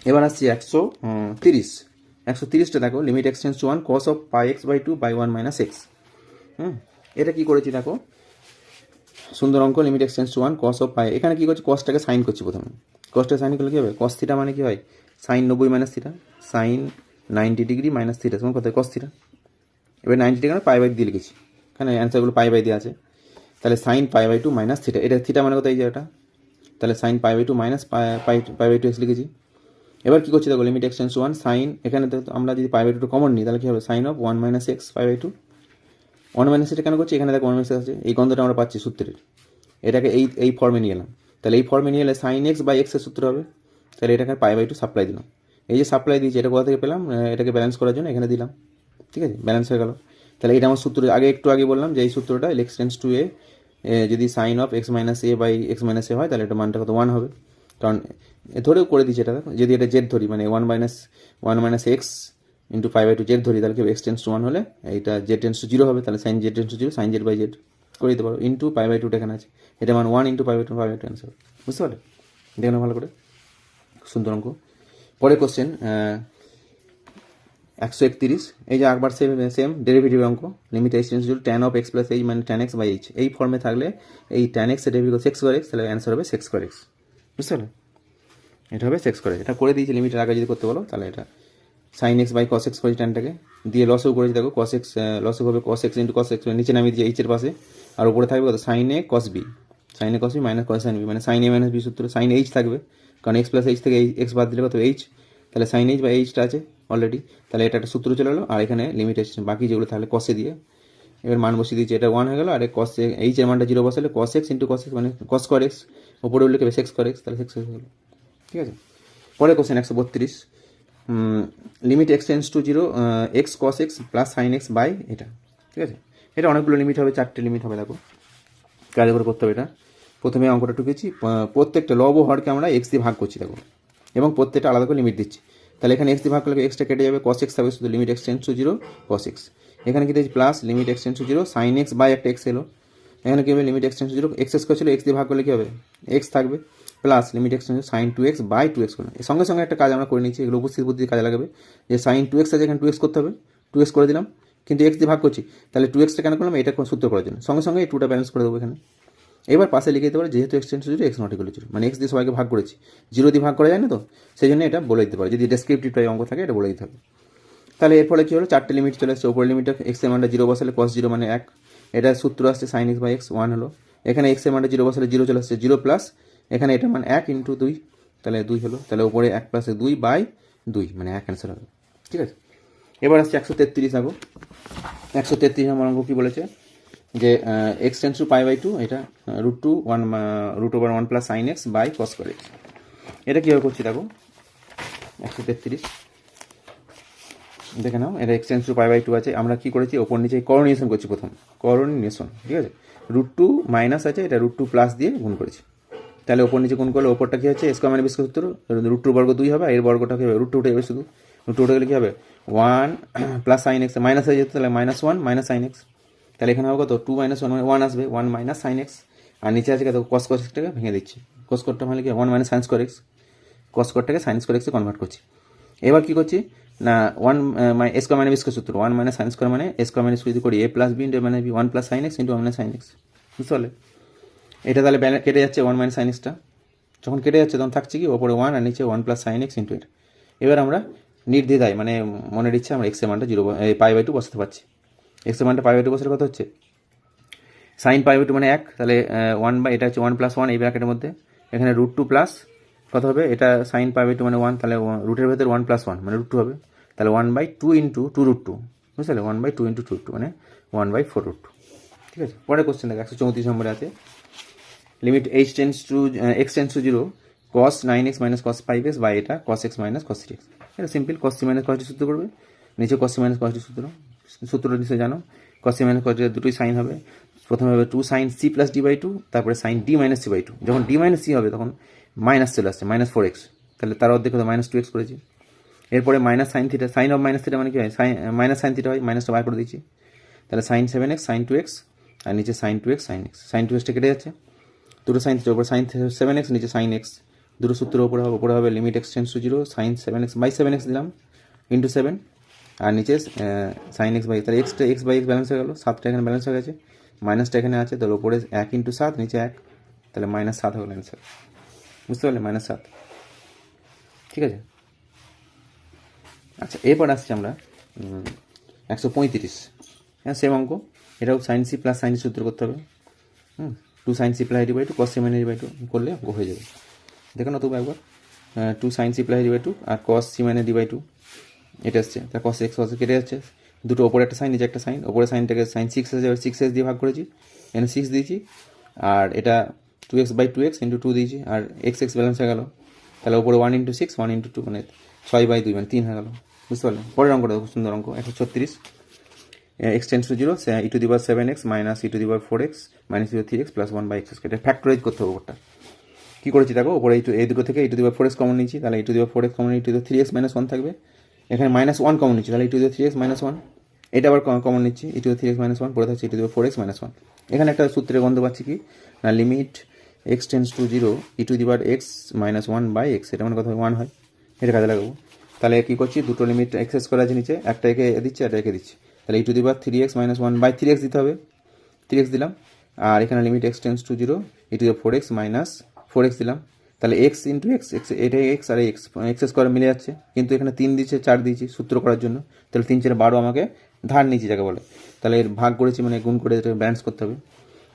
এবার আসছি 130টা দেখো limit x tends to 1 cos of pi x by 2 by 1 minus x, এটা কী করেছি দেখো সুন্দর অঙ্ক, limit x tends to 1 cos of pi, এখানে কী করছি কসটাকে সাইন করছি, প্রথমে কসটাকে সাইন করলে কী হবে, কস থিটা মানে কী হয় sine 90 minus theta, sine 90 degree minus theta সমান কত কস থিটা, এবার 90 ডিগ্রি পাই বাই দিয়ে লিখেছি, এখানে অ্যান্সারগুলো পাই বাই দিয়ে আছে, তাহলে sine pi by 2 minus theta, এটা থিটা মানে কত এই জায়গাটা, তাহলে sine pi by 2 minus pi by 2 x লিখেছি। এবার কী করছি দেখো limit x tends to 1 sine, এখানে তো আমরা যদি পাই বাই 2 কমন নিই তাহলে কী হবে sine of 1 minus x pi by 2, 1 minus এটা কেন করছি, এখানে দেখো 1 মাইনাস আছে, এই গন্ধটা আমরা পাচ্ছি সূত্রের, এটাকে এই ফর্মে নিয়ে এলাম, তাহলে এই ফর্মে নিয়ে এলে সাইন এক্স বাই এক্সের সূত্র হবে, তাহলে এটাকে পাই বাই 2 সাপ্লাই দিলাম, এই যে সাপ্লাই দিয়েছি এটা কোথা থেকে পেলাম, এটাকে ব্যালেন্স করার জন্য এখানে দিলাম, ঠিক আছে ব্যালেন্স হয়ে গেল। তাহলে এটা আমার সূত্র একটু আগে বললাম যে এই সূত্রটা এক্স টেন্স টু এ যদি sine of x minus a by x minus a হয় তাহলে এটা মানটা কত 1 হবে, কারণ ধরেও করে দিচ্ছি এটা, যদি এটা জেড ধরি মানে 1 minus x into pi by two z ধরি, তাহলে কি এক্স টেন্স টু 1 হলে এইটা জেড টেন্স টু 0 হবে, তাহলে sine z tends to 0 sine z by z করে দিতে পারো, ইন্টু পাই বাই টুটা এখানে আছে, এটা মান 1 into pi by two answer. বুঝতে পারলে? দেখে নাও ভালো করে, সুন্দর অঙ্ক। পরে কোশ্চেন 131, এই যে একবার সেম ডেরিভেটিভ অঙ্ক, limit h tends two tan of x plus H মানে ট্যান এক্স বাই এইচ, এই ফর্মে থাকলে এই ট্যান এক্স এর ডেরিভেটিভ সেক্স স্কোয়ার এক্স, তাহলে অ্যান্সার হবে সেক্স স্কোয়ার এক্স। বুঝতে পারলে? এটা হবে সেক্স স্কোয়ার, এটা করে দিয়েছি লিমিটের আগে যদি করতে বলো, তাহলে এটা sine x by cos x করেছি ট্যানটাকে দিয়ে, লসও করেছি দেখো কস এক্স, লসও হবে cos x into cos x, নিচে নামিয়ে দিয়ে এইচের পাশে, আর উপরে থাকবে কত sine a cos b, sine a cos b minus cos sine b, মানে সাইন এ মাইনাস বি সূত্র, সাইন এইচ থাকবে কারণ এক্স প্লাস এইচ থেকে এক্স বাদ দিলে কত এইচ, তাহলে সাইন এইচ বা এইচটা আছে অলরেডি, তাহলে এটা একটা সূত্র চলে গেলো, আর এখানে লিমিটেশন বাকি যেগুলো তাহলে কসে দিয়ে এবার মান বসিয়ে দিয়েছি, এটা 1 হয়ে গেলো, আর কস এইচ এর মানটা 0 বসালে cos x into cos x মানে কস স্কোয়ার এক্স, উপরে উল্লেখ হবে সেক্স স্কোয়ার এক্স, তাহলে সেক্স হয়ে গেলো। ঠিক আছে, পরে question 132, limit x tends to 0 x cos x plus sine x by এটা। ঠিক আছে, এটা অনেকগুলো লিমিট হবে, 4টে লিমিট হবে, দেখো কাজ করে করতে হবে এটা। প্রথমে অঙ্কটা টুকেছি, প্রত্যেকটা লব ও হরকে আমরা এক্স দিয়ে ভাগ করছি দেখো, এবং প্রত্যেকটা আলাদা করে লিমিট দিচ্ছি, তাহলে এখানে এক্স দিয়ে ভাগ করলে এক্সটা কেটে যাবে, কস এক্স থাকবে শুধু, limit x tends to 0 cos x, এখানে কি দিয়েছি plus limit x tends to 0 sine x by একটা এক্স এলো, এখানে কি হবে limit x tends to 0 x square ছিল, এক্স দিয়ে ভাগ করলে কি হবে এক্স থাকবে, plus limit x tends to sine 2x by 2x করলাম, এর সঙ্গে সঙ্গে একটা কাজ আমরা করে নিচ্ছি, এগুলো উপস্থিত বুদ্ধি কাজে লাগাবে, যে সাইন 2x আছে এখানে 2x করতে হবে, 2x করে দিলাম, কিন্তু এক্স দিয়ে ভাগ করছি, তাহলে 2xটা কেন করলাম, এটা সূত্র করার জন্য, সঙ্গে সঙ্গে এই 2টা ব্যালেন্স করে দেবো এখানে। এবার পাশে লিখে দিতে পারে যেহেতু x tends to 0 x not equal to 0, মানে এক্স দিয়ে সবাইকে ভাগ করেছি, 0 দিয়ে ভাগ করা যায় না, তো সেই জন্য এটা বলে দিতে পারে, যদি ডেসক্রিপটিভ টাইপ অঙ্ক থাকে এটা বলে দিতে হবে। তাহলে এর ফলে কী হলো, 4টে লিমিট চলে আসছে, ওপরের লিমিটটা এক্স এর মানটা 0 বসালে cos 0 মানে 1, এটা সূত্র আসছে সাইন এক্স বাই এক্স 1 হলো, এখানে এক্স এর মানটা 0 বসালে 0 চলে আসছে 0 প্লাস এখানে এটা মান 1 ইন্টু 2, তাহলে 2 হলো, তাহলে উপরে 1 প্লাস 2 বাই 2 মানে 1 অ্যান্সার হবে। ঠিক আছে, এবার আসছে 133 আগো, 133 নম্বর অঙ্ক কী বলেছে, যে x tends to pi by 2, এটা √1 plus sine x by cos square x, এটা কীভাবে করছি দেখো 133 দেখে নাও, এটা x tends to pi by 2 আছে, আমরা কী করেছি ওপর নিচে কোঅর্ডিনেশন করছি, প্রথম কোঅর্ডিনেশন, ঠিক আছে, √2 মাইনাস আছে, এটা √2 প্লাস দিয়ে গুণ করেছি, তাহলে ওপর নিচে গুণ করলে ওপরটা কী হচ্ছে স্কোয়ার মানে বিস্কোয়ার সূত্র, √2 বর্গ 2 হবে, আর এর বর্গটা কী হবে √2 উঠে যাবে, শুধু √2 উঠে গেলে কী হবে 1 প্লাস সাইন এক্স, মাইনাস হয়ে যেত, তাহলে -1 মাইনাস সাইন এক্স, তাহলে এখানে হবে কত 2 - 1 মানে 1 আসবে, 1 মাইনাস সাইন এক্স, আর নিচে আছে কত কস এক্সটাকে ভেঙে দিচ্ছি, কস স্কোয়ারটা মানে কি 1 মাইনাস সাইন স্কোয়ার এক্স, কস স্কোয়ারটাকে সাইন স্কোয়ার এক্সে কনভার্ট করছি। এবার কী করছি না 1 স্কোয়ার মানে বিস্কোয়ার সূত্র, 1 মাইনাস সাইন স্কোয়ার মানে স্কোয়ার মানে যদি করি a প্লাস বি ইন্টু মানে 1 plus sine x into 1 minus sine x. বুঝতে পারলে? এটা তাহলে কেটে যাচ্ছে 1 মাইনাস সাইন এক্সটা, যখন কেটে যাচ্ছে তখন থাকছে কি ওপরে 1 আর নিচে 1 প্লাস সাইন এক্স ইন্টু এটা। এবার আমরা নির্দ্বিধায় মানে মনের ইচ্ছে আমরা এক্সের মানটা 0 পাই বাই 2 বসাতে পারছি। এক্সের মানটা পাই বাই 2 বসালে কত হচ্ছে সাইন পাই বাই 2 মানে 1, তাহলে 1 বাই এটা হচ্ছে 1 প্লাস 1 এই ব্র্যাকেটের মধ্যে, এখানে √2 প্লাস কত হবে এটা সাইন পাই বাই 2 মানে 1, তাহলে রুটের ভেতরে 1 প্লাস 1 মানে √2 হবে, তাহলে 1/2 ইন্টু 2√2, বুঝতে পারলে 1/2 ইন্টু 2√2 মানে 1/4√2। ঠিক আছে, পরের কোশ্চেন দেখো 134 নম্বরে আছে limit h tends to x tends to 0 cos 9x minus cos 5x by এটা cos x minus cos 3x। এটা simple, cos c minus cos d সূত্র করবে, নিচে cos c minus cos d সূত্রটা নিশ্চয় জানো, cos c minus cos d দুটোই সাইন হবে, প্রথমে হবে 2 sin c প্লাস d/2, তারপরে sin d মাইনাস c/2, যখন d মাইনাস c হবে তখন মাইনাস চলে আসছে -4x, তাহলে তার অর্ধেক হতো -2x করেছি। এরপরে minus sine theta, sine of minus theta মানে কি হয় মাইনাস সাইন থিটা হয়, মাইনাসটা বার করে দিচ্ছি, তাহলে sin 7x sin 2x আর নিচে sin 2x sin x, sin 2xটা কেটে যাচ্ছে, দুটো সাইন থিটার উপরে sin 7x নিচে sin x, দুটো সূত্রের উপরে হবে limit x tends to 0 sin 7x by 7x দিলাম ইন্টু 7 আর নিচে sin x বাই, তাহলে x বাই x ব্যালেন্স হয়ে গেল, 7টা এখানে ব্যালেন্স হয়ে গেছে, মাইনাসটা এখানে আছে, তাহলে উপরে 1 ইন্টু 7 নিচে 1, তাহলে -7 হলো অ্যান্সার। বুঝতে পারলে -7। ঠিক আছে, আচ্ছা এরপর আসছি আমরা 135, হ্যাঁ সেম অঙ্ক, এটাও সাইন সি প্লাস সাইন সূত্র করতে হবে। 2 sin c plus d/2 cos c minus d/2 করলে অঙ্ক হয়ে যাবে, দেখো না তবু একবার 2 sin c প্লাস d/2 আর cos c মাইনাস d/2 এটা আসছে, তার cos x কেটে যাচ্ছে, দুটো ওপরে একটা সাইন নিচে একটা সাইন, ওপরে সাইনটাকে sin 6 আছে 6x দিয়ে ভাগ করেছি, এখানে 6 দিয়েছি, আর এটা 2x বাই 2x ইন্টু 2 দিয়েছি, আর x ব্যালেন্স হয়ে গেল, তাহলে ওপরে 1 ইন্টু 6 1 ইন্টু 2 মানে 6/2 মানে 3 হয়ে গেল। বুঝতে পারলেন? পরের অঙ্কটা খুব সুন্দর অঙ্ক 136, x tends to 0 e⁻7x minus e⁻4x minus e⁻3x plus 1/x square, এটা ফ্যাক্টরাইজ করতে হবে ওপরটা। কী করেছি দেখো, ওপরে এই দুটো থেকে e⁻4x কমন নিয়েছি, তাহলে e⁻4x কমন e⁻3x মাইনাস 1 থাকবে, এখানে -1 কমন নিচ্ছি, তাহলে e⁴x -1, এটা আবার কমন নিচ্ছি, e⁴x -1 পড়ে থাকছে e⁴x -1। এখানে একটা সূত্রের গন্ধ পাচ্ছি কি না, limit x tends to 0 e⁴x -1/x, এটা মানে কথা 1 হয়, এটা কাজে লাগাবো। তাহলে কী করছি, দুটো লিমিট এক্সেস করা আছে নিচে, একটা একে দিচ্ছি একটা একে দিচ্ছি, তাহলে e⁴x -1/3x দিতে হবে, 3x দিলাম। আর এখানে limit x tends to 0 e⁴x -4x দিলাম, তাহলে x ইন্টু এক্স, এটাই এক্স আর এক্স এক্সেস করে মিলে যাচ্ছে, কিন্তু এখানে 3 দিচ্ছে 4 দিয়েছি সূত্র করার জন্য, তাহলে 3 4 12 আমাকে ধার নিয়েছি যাকে বলে, তাহলে এর ভাগ করেছি মানে গুণ করে এটা ব্যালেন্স করতে হবে,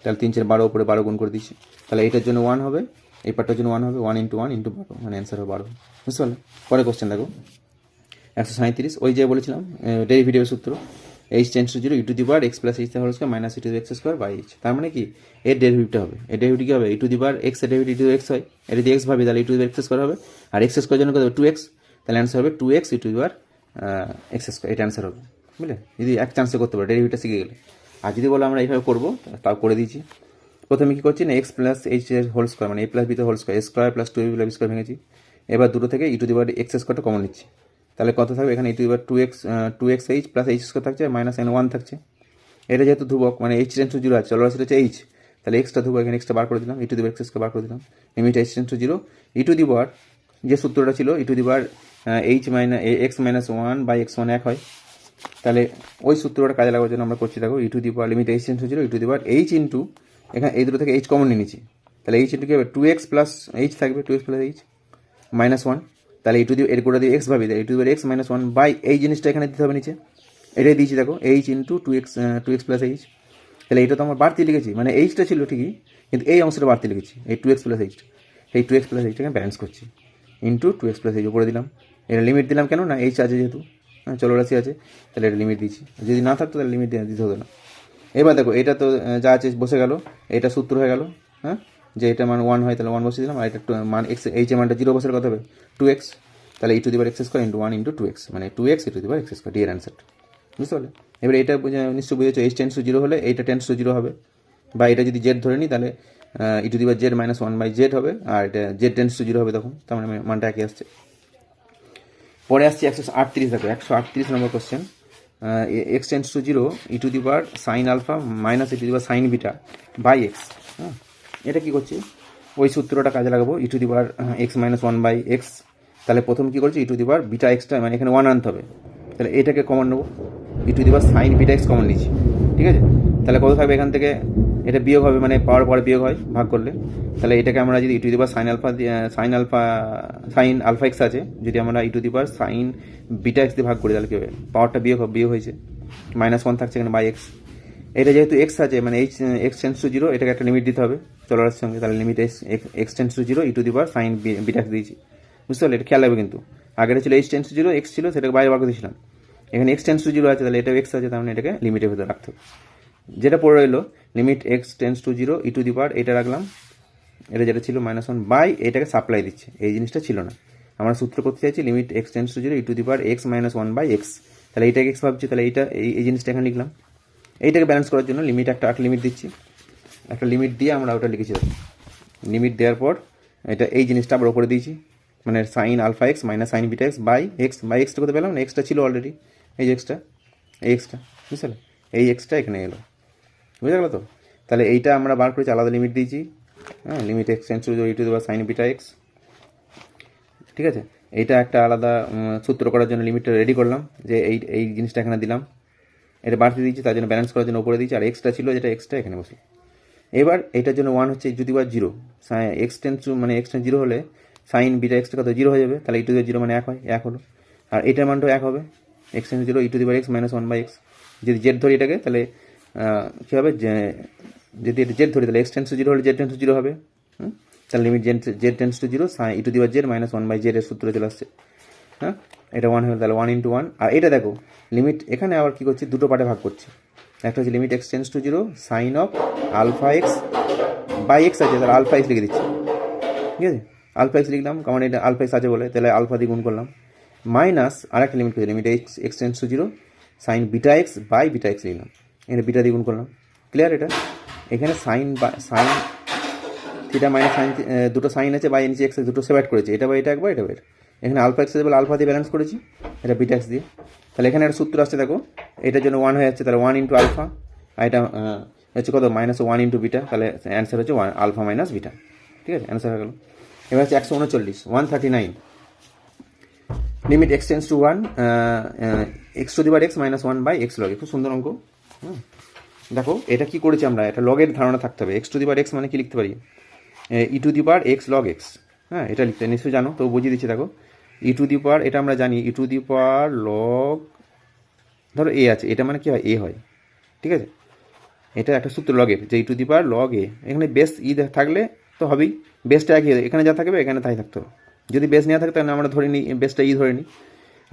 তাহলে 3 4 12 উপরে 12 গুণ করে দিচ্ছি, তাহলে এটার জন্য 1 হবে, এই পার্টটার জন্য 1 হবে, 1 × 1 × 12, মানে অ্যান্সার হবে 12। বুঝতে পারলে? পরে কোশ্চেন দেখো 137, ওই যে বলেছিলাম ডেরিভেটিভের সূত্র, h tends to 0 e⁴x + h² -e⁴x² তার মানে কি এর ডেরিভেটিভটা হবে, এর ডেরিভেটিভ কি হবে, e⁴x এর ডেরিভেটিভ e⁴x হয়, এটা যদি x ভাবি তাহলে e⁴x² হবে, আর x স্কোয়ার জন্য কত হবে 2x, তাহলে অ্যান্সার হবে 2x e⁴x², এটা অ্যান্সার হবে। বুঝলে? যদি এক চান্সে করতে পারো ডেরিভেটিভটা শিখে গেলে। আর যদি বলো আমরা এইভাবে করবো, তাও করে দিয়েছি। প্রথমে কী করছি না, x + h এর হোল স্কোয়ার মানে a + b তে হোল স্কোয়ার, a² + 2ab + ভেঙেছি, এবার দুটো থেকে e⁴x² কমন নিচ্ছি, তাহলে কত থাকবে এখানে e⁴2x h + h² থাকছে, -n1 থাকছে, এটা যেহেতু ধ্রুবক মানে h টেন্স টু 0 আছে, চলরাশি হচ্ছে h, তাহলে এক্সটা ধ্রুবক, এখানে এক্সটা বার করে দিলাম, e⁴x² বার করে দিলাম, লিমিট h টেন্স টু 0 যে সূত্রটা ছিল x -1/x1 এক হয়, তাহলে ওই সূত্রটা কাজে লাগার জন্য আমরা করছি, দেখো limit h tends to 0 h into, এখানে এই দুটো থেকে h কমন নিয়ে নিচ্ছি, তাহলে h ইন্টু কী হবে 2x + h থাকবে, 2x + h -1, তাহলে এর গোটা দিয়ে এক্স ভাবি, e⁴x -1 এই জিনিসটা এখানে দিতে হবে নিচে, এটাই দিয়েছি দেখো h ইন্টু 2x + h, তাহলে এটা তো আমার বাড়তি লিখেছি, মানে এইচটা ছিল ঠিকই, কিন্তু এই অংশটা বাড়তি লিখেছি, এই 2x + h, এই 2x + hটাকে ব্যালেন্স করছি, ইন্টু 2x + h উপরে দিলাম, এটা লিমিট দিলাম কেন না h আছে যেহেতু, চলরাশি আছে, তাহলে এটা লিমিট দিচ্ছি, যদি না থাকতো তাহলে লিমিট দিতে হতো না। এবার দেখো এটা তো যা আছে বসে গেল, এটা সূত্র হয়ে গেল, হ্যাঁ, যে এটা মান 1 হয় তাহলে 1 বসিয়ে দিলাম, আর এটা মান x, h এর মানটা 0 বসে কত হবে 2x, তাহলে e⁴x² × 1 × 2x, মানে 2x e⁴x², ডি এর অ্যান্সার। বুঝতে পারলে? এবার এটা নিশ্চয়ই বুঝেছো, h টেন্স টু 0 হলে এইটা টেন্স টু 0 হবে, বা এটা যদি z ধরে নিই তাহলে e⁴z -1/z হবে, আর এটা z টেন্স টু 0 হবে তখন, তার মানে মানটা একই আসছে। পরে আসছি 138, দেখো 138 number question, x tends to 0 e⁴sin α -e⁴sin β/x, হ্যাঁ, এটা কী করছি, ওই সূত্রটা কাজে লাগাবো, e⁴x -1/x, তাহলে প্রথম কী করছি e⁴βx মানে এখানে 1 আনতে হবে, তাহলে এটাকে কমন নেবো, e⁴sin βx কমন নিচ্ছি, ঠিক আছে, তাহলে কত থাকবে এখান থেকে, এটা বিয়োগ হবে মানে পাওয়ার পরে বিয়োগ হয় ভাগ করলে, তাহলে এটাকে আমরা যদি sin αx আছে, যদি আমরা e⁴sin βx দিয়ে ভাগ করি তাহলে কী হবে, পাওয়ারটা বিয়োগ হয়েছে, -1 থাকছে এখানে /x, এটা যেহেতু x আছে মানে x টেন্স টু 0, এটাকে একটা লিমিট দিতে হবে চলরাশির সঙ্গে, তাহলে limit x tends to 0 e⁴sin βx দিয়েছি। বুঝতে পারলে? এটা খেয়াল হবে কিন্তু, আগেটা ছিল h টেন্স টু 0, x ছিল সেটাকে বাইরে বার করে দিয়েছিলাম, এখানে x টেন্স টু 0 আছে, তাহলে এটাও x আছে, তার মানে এটাকে লিমিটের ভেতরে রাখতে হবে, যেটা পড়ে রইলো limit x tends to 0 e⁴ এটা রাখলাম, এটা যেটা ছিল -1 এটাকে সাপ্লাই দিচ্ছে, এই জিনিসটা ছিল না, আমরা সূত্র করতে চাইছি limit x tends to 0 e⁴x -1/x, তাহলে এইটাকে x ভাবছি, তাহলে এইটা এই জিনিসটা এখানে লিখলাম, এইটাকে ব্যালেন্স করার জন্য লিমিট একটা লিমিট দিচ্ছি, একটা লিমিট দিয়ে আমরা ওটা লিখেছি, লিমিট দেওয়ার পর এটা এই জিনিসটা আমরা ওপরে দিয়েছি, মানে sin αx -sin βx/x করতে পেলাম না, এক্সটা ছিল অলরেডি, এই যে এক্সটা, এই এক্সটা, বুঝতে পারলে, এই এক্সটা এখানে এলো, বুঝে গেলো তো, তাহলে এইটা আমরা বার করেছি, আলাদা লিমিট দিয়েছি, হ্যাঁ, limit x tends to 0 e⁴sin βx, ঠিক আছে, এইটা একটা আলাদা সূত্র করার জন্য লিমিটটা রেডি করলাম, যে এই জিনিসটা এখানে দিলাম, এটা বাড়তি দিয়েছি তার জন্য ব্যালেন্স করার জন্য উপরে দিয়েছি, আর এক্সটা ছিল যেটা এক্সটা এখানে বসে, এবার এটার জন্য 1 হচ্ছে e⁴0, x টেন্স টু মানে x টেন্স 0 হলে sin βx কত 0 হয়ে যাবে, তাহলে e⁴0 মানে 1 হয়, 1 হলো, আর এটার মানটাও 1 হবে, x টেন্স 0 e⁴x -1/x, যদি z ধরি এটাকে তাহলে কী হবে, যদি এটা z ধরি তাহলে x টেন্স টু 0 হলে z টেন্স টু 0 হবে, তাহলে limit z tense to 0 e⁴z -1/z এর সূত্র চলে আসছে, হ্যাঁ, এটা 1 হলো, তাহলে 1 × 1, আর এটা দেখো লিমিট এখানে আবার কী করছি, দুটো পার্টে ভাগ করছি, একটা হচ্ছে limit x tends to 0 sin αx/x আছে, তাহলে αx লিখে দিচ্ছি, ঠিক আছে, αx লিখলাম কারণ এটা αx আছে বলে, তাহলে আলফা দিয়ে গুণ করলাম, মাইনাস আর একটা লিমিট করছি, limit x tends to 0 sin βx/βx লিখলাম, এখানে বিটা দিয়ে গুণ করলাম, ক্লিয়ার? এটা এখানে সাইন থিটা মাইনাস সাইন, দুটো সাইন আছে, বাই নিচে এক্স দুটো সেপারেট করেছে, এটা বা এটা একবার, এটা এখানে আলফা এক্স বলে আলফা দিয়ে ব্যালেন্স করেছি, এটা বিটা এক্স দিয়ে। তাহলে এখানে একটা সূত্র আসছে দেখো, এটার জন্য 1 হয়ে যাচ্ছে, তাহলে 1 ইন্টু আলফা, আর এটা হচ্ছে কত -1 ইন্টু বিটা, তাহলে অ্যান্সার হচ্ছে আলফা মাইনাস বিটা। ঠিক আছে, অ্যান্সার হয়ে গেল। এবার হচ্ছে 139 limit x tends to 1 x to the power x minus 1 by x log. খুব সুন্দর অঙ্ক। দেখো এটা কি করেছি আমরা, এটা লগের ধারণা থাকতে হবে। X to the power x মানে কি লিখতে পারি, e to the power x log x. হ্যাঁ, এটা লিখতে নিশ্চয়ই জানো, তো বুঝিয়ে দিচ্ছি। দেখো ই টু দি পাওয়ার, এটা আমরা জানি ই টু দি পাওয়ার লগ, ধরো এ আছে, এটা মানে কি হয়, এ হয়। ঠিক আছে, এটা একটা সূত্র লগের, যে ই টু দি পাওয়ার লগ এ। এখানে বেস ই থাকলে তো হবেই, বেসটা একই, এখানে যা থাকবে এখানে তাই থাকতে হবে। যদি বেস নেওয়া থাকে তাহলে আমরা ধরে নিই বেসটা ই ধরে নিই।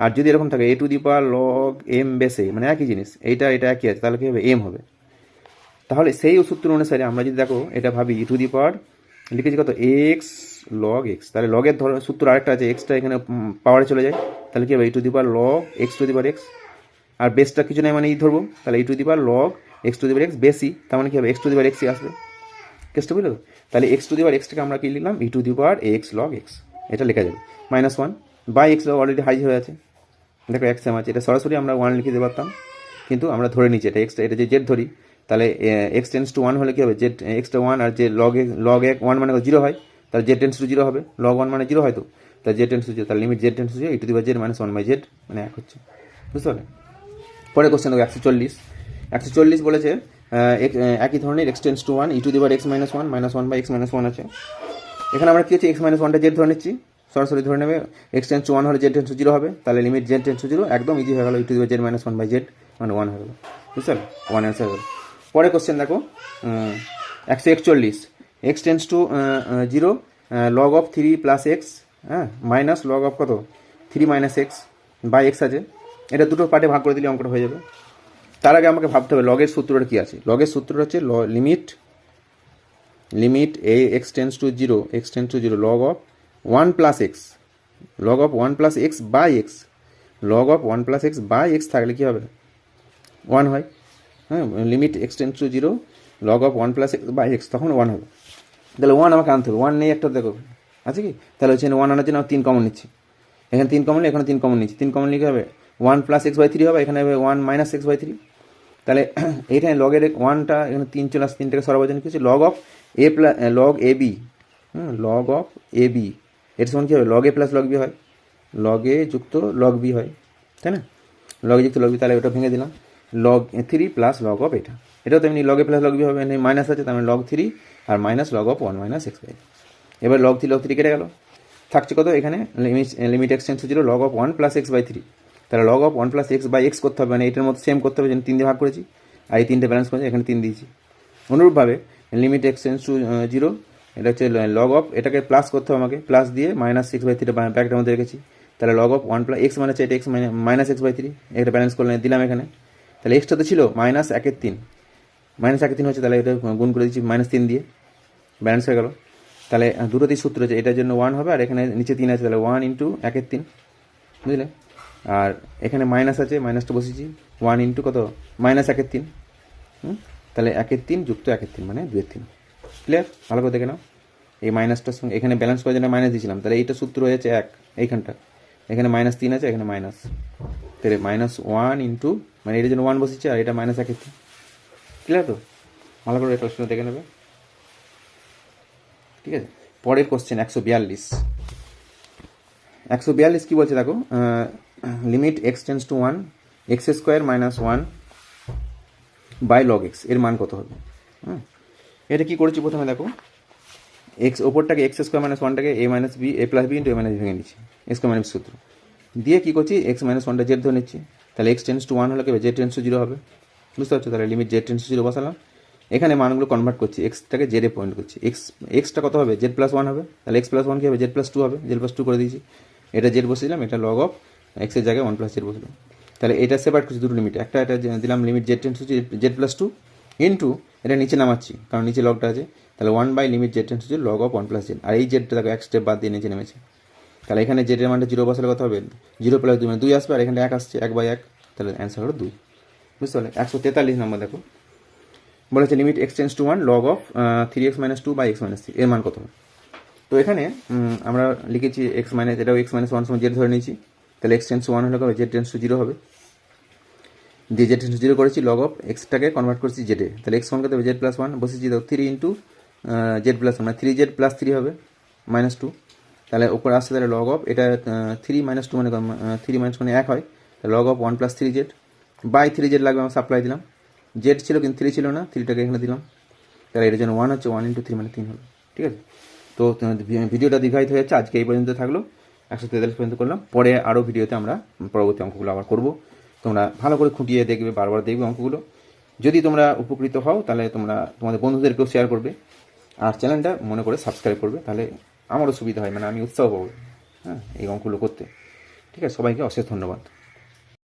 আর যদি এরকম থাকে a to the power log m বেসে, মানে একই জিনিস, এটা একই আছে, তাহলে কী হবে, এম হবে। তাহলে সেই সূত্র অনুসারে আমরা যদি দেখো এটা ভাবি, ই টু দি পাওয়ার লিখেছি কত, এক্স লগ এক্স, তাহলে লগের সূত্র আরেকটা আছে, এক্সটা এখানে পাওয়ারে চলে যায়, তাহলে কী হবে, e to the power log x to the power x. আর বেসটা কিছু নেই মানে ই ধরবো, তাহলে e to the power log x to the power x base e, তার মানে কী হবে, এক্স টু দি পাওয়ার এক্সই আসবে। কেসটা বুঝলো? তাহলে এক্স টু দি পাওয়ার এক্সটাকে আমরা কি লিখলাম, e to the power x log x, এটা লেখা যাবে। -1 বাই এক্স লগ অলরেডি হাই হয়ে আছে, দেখো এক্স এম আছে, এটা সরাসরি আমরা 1 লিখে দিতে পারতাম, কিন্তু আমরা ধরে নিচ্ছি এটা এক্সটা, এটা যে জেড ধরি, তাহলে এক্স টেন্স টু 1 হলে কী হবে, জেড এক্সটা 1, আর যে লগ 1 মানে 0 হয়, তাহলে জেড টেন্স টু 0 হবে, লগ 1 মানে 0 হয়, তো তাহলে জেড টেন্স টু 0, তাহলে limit z tends to 0 e to the power z minus 1 by z, মানে 1 হচ্ছে। বুঝতে পারলে? পরে কোশ্চেন দেখো 140 বলেছে একই ধরনের x tends to 1 e to the power x minus 1 -1 by x minus 1 আছে। এখানে আমরা কী হচ্ছে, এক্স মাইনাস 1টা জেড ধরে নিচ্ছি, সরাসরি ধরে নেবে, এক্স টেন্স টু 1 হলে জেড টেন্স টু 0 হবে, তাহলে লিমিট জেড টেন্স টু 0, একদম ইজি হয়ে গেল, e to the power z minus 1 by z, মানে 1 হয়ে গেল। বুঝতে পারলে? 1 অ্যান্সার হয়ে গেল। পরে কোশ্চেন দেখো 141 x tends to 0 log of 3 plus x, হ্যাঁ, মাইনাস লগ অফ কত, 3 মাইনাস এক্স বাই এক্স আছে। এটা দুটো পার্টে ভাগ করে দিলে অঙ্কটা হয়ে যাবে। তার আগে আমাকে ভাবতে হবে লগের সূত্রটা কী আছে। লগের সূত্রটা হচ্ছে limit a x tends to 0 log of 1 plus x, log of 1 plus x by x, log of 1 plus x by x থাকলে কী হবে, 1 হয়। হ্যাঁ, limit x tends to 0 log of 1 plus x by x, তখন 1 হবে। তাহলে 1 আমাকে আনতে হবে, 1 নেই একটা, দেখো আছে কি, তাহলে হচ্ছে 1 আনার জন্য 3 কমন নিচ্ছি, এখানে 3 কমন নিই, এখানে 3 কমন নিচ্ছি, 3 কমন লিখে হবে 1 প্লাস এক্স বাই 3 হবে, এখানে হবে 1 মাইনাস এক্স বাই 3। তাহলে এইখানে লগের 1টা এখানে 3 চলে আসছে, 3টাকে সরাবার জন্য কিছু log of a plus log a b, log of a b, এর সমান কী হবে, log a plus log b হয়, লগ এ যুক্ত লগ বি হয়, তাই না, লগ এ যুক্ত লগ বি। তাহলে ওটা ভেঙে দিলাম, লগ 3 প্লাস লগ অফ এটা, এটাও তেমনি log a plus log b হবে, মাইনাস আছে, তার মানে লগ 3 আর minus log of 1 minus x by. এবার লগ 3 কেটে গেল, থাকছে কত, এখানে limit x tends to 0 log of 1 plus x by 3, তাহলে log of 1 plus x by x করতে হবে, মানে এটার মতো সেম করতে হবে, যেন 3 দিয়ে ভাগ করেছি, আর এই 3টে ব্যালেন্স করেছি, এখানে 3 দিয়েছি। অনুরূপভাবে লিমিট এক্স টেন্স টু 0, এটা হচ্ছে লগ অফ, এটাকে প্লাস করতে হবে আমাকে, প্লাস দিয়ে মাইনাস 6 বাই 3 ব্র্যাকেটের মধ্যে রেখেছি, তাহলে লগ অফ 1 প্লাস এক্স মানে হচ্ছে এটা এক্স মাইনাস এক্স বাই 3, এটা ব্যালেন্স করলে দিলাম এখানে। তাহলে এক্সটা তো ছিল -1/3, -1/3 হচ্ছে, তাহলে এটা গুণ করে দিচ্ছি -3 দিয়ে, ব্যালেন্স হয়ে গেল। তাহলে দুটোতেই সূত্র আছে, এটার জন্য 1 হবে, আর এখানে নিচে 3 আছে, তাহলে 1 ইন্টু 1/3, বুঝলে। আর এখানে মাইনাস আছে, মাইনাসটা বসেছি, 1 ইন্টু কত, -1/3, তাহলে 1/3 যুক্ত 1/3 মানে 2/3। ক্লিয়ার? ভালো করে দেখে নাও, এই মাইনাসটার সঙ্গে এখানে ব্যালেন্স করার জন্য মাইনাস দিয়েছিলাম, তাহলে এইটা সূত্র হয়েছে 1, এইখানটা এখানে -3 আছে, এখানে মাইনাস, তাহলে -1 ইন্টু, মানে এটার জন্য 1 বসেছে, আর এটা -1/3। ক্লিয়ার? তো ভালো করে এটা দেখে নেবে। ঠিক আছে, পরের কোশ্চেন 142 কী বলছে দেখো, limit x tends to 1 x square minus 1 by log x, এর মান কত হবে। এটা কী করেছি, প্রথমে দেখো এক্স ওপরটাকে এক্স স্কোয়ার মাইনাস 1টাকে a minus b, a plus b into a minus ভেঙে নিচ্ছি, এক্স স্কোয়ার মাইনাস সূত্র দিয়ে কী করছি, এক্স মাইনাস 1টা জেড ধরে নিচ্ছি, তাহলে এক্স টেন্স টু 1 হলে কী হবে, জেড টেন্স টু 0 হবে। বুঝতে পারছো? তাহলে লিমিট জেড টেন্স টু 0 বসালাম, এখানে মানগুলো কনভার্ট করছি, এক্সটাকে জেডে পয়েন্ট করছি, এক্সটা কত হবে, জেড প্লাস 1 হবে, তাহলে এক্স প্লাস 1 কী হবে, জেড প্লাস 2 হবে, জেড প্লাস 2 করে দিয়েছি, এটা জেড বসেছিলাম, এটা লগ অফ এক্সের জায়গায় 1 প্লাস জেড বসলাম। তাহলে এটা সেপারেট করছি দুটো লিমিট, একটা এটা দিলাম limit z tends to z plus 2 into এটা নিচে নামাচ্ছি, কারণ নিচে লগটা আছে, তাহলে 1 by limit z tends to log of 1 plus z, আর এই জেডটা দেখো 1 স্টেপ বাদ দিয়ে নিচে নেমেছে, তাহলে এখানে জেডের মানটা 0 বসালে কত হবে, 0 প্লাস 2 মানে 2 আসবে, আর এখানে 1 আসছে, 1/1, তাহলে অ্যান্সার হলো 2। বুঝতে পারলে? 143 নম্বর দেখো, বলেছে limit x tends to 1 log of 3x minus 2 by x minus 3, এর মান কত হবে। তো তো এখানে আমরা লিখেছি এক্স মাইনাস, এটাও এক্স মাইনাস ওয়ান সময় জেড ধরে নিয়েছি, তাহলে এক্স টেন্স টু ওয়ান হলে হবে জেড টেন্স টু জিরো হবে, দিয়ে জেড টেন্স টু জিরো করেছি, লগ অফ এক্সটাকে কনভার্ট করেছি জেডে, তাহলে এক্স ওয়ান করতে হবে জেড প্লাস ওয়ান বসেছি, তো 3 ইন্টু জেড প্লাস ওয়ান মানে 3z প্লাস 3 হবে মাইনাস 2, তাহলে ওপরে আসছে তাহলে লগ অফ এটা 3 মাইনাস 2 মানে 3 মাইনাস মানে 1 হয়, log of 1 plus 3z by 3z লাগবে, আমরা সাপ্লাই দিলাম, জেড ছিল কিন্তু 3 ছিল না, 3টাকে এখানে দিলাম, তাহলে এটার জন্য 1 হচ্ছে, 1 ইন্টু 3 মানে 3 হলো। ঠিক আছে, তো ভিডিওটা দীর্ঘায়িত হয়ে যাচ্ছে, আজকে এই পর্যন্ত থাকলো, 143 পর্যন্ত করলাম, পরে আরও ভিডিওতে আমরা পরবর্তী অঙ্কগুলো আবার করব, তোমরা ভালো করে খুঁটিয়ে দেখবে, বারবার দেখবে অঙ্কগুলো। যদি তোমরা উপকৃত হও তাহলে তোমরা তোমাদের বন্ধুদেরকেও শেয়ার করবে, আর চ্যানেলটা মনে করে সাবস্ক্রাইব করবে, তাহলে আমারও সুবিধা হয়, মানে আমি উৎসাহ পাবো হ্যাঁ এই অঙ্কগুলো করতে। ঠিক আছে, সবাইকে অশেষ ধন্যবাদ।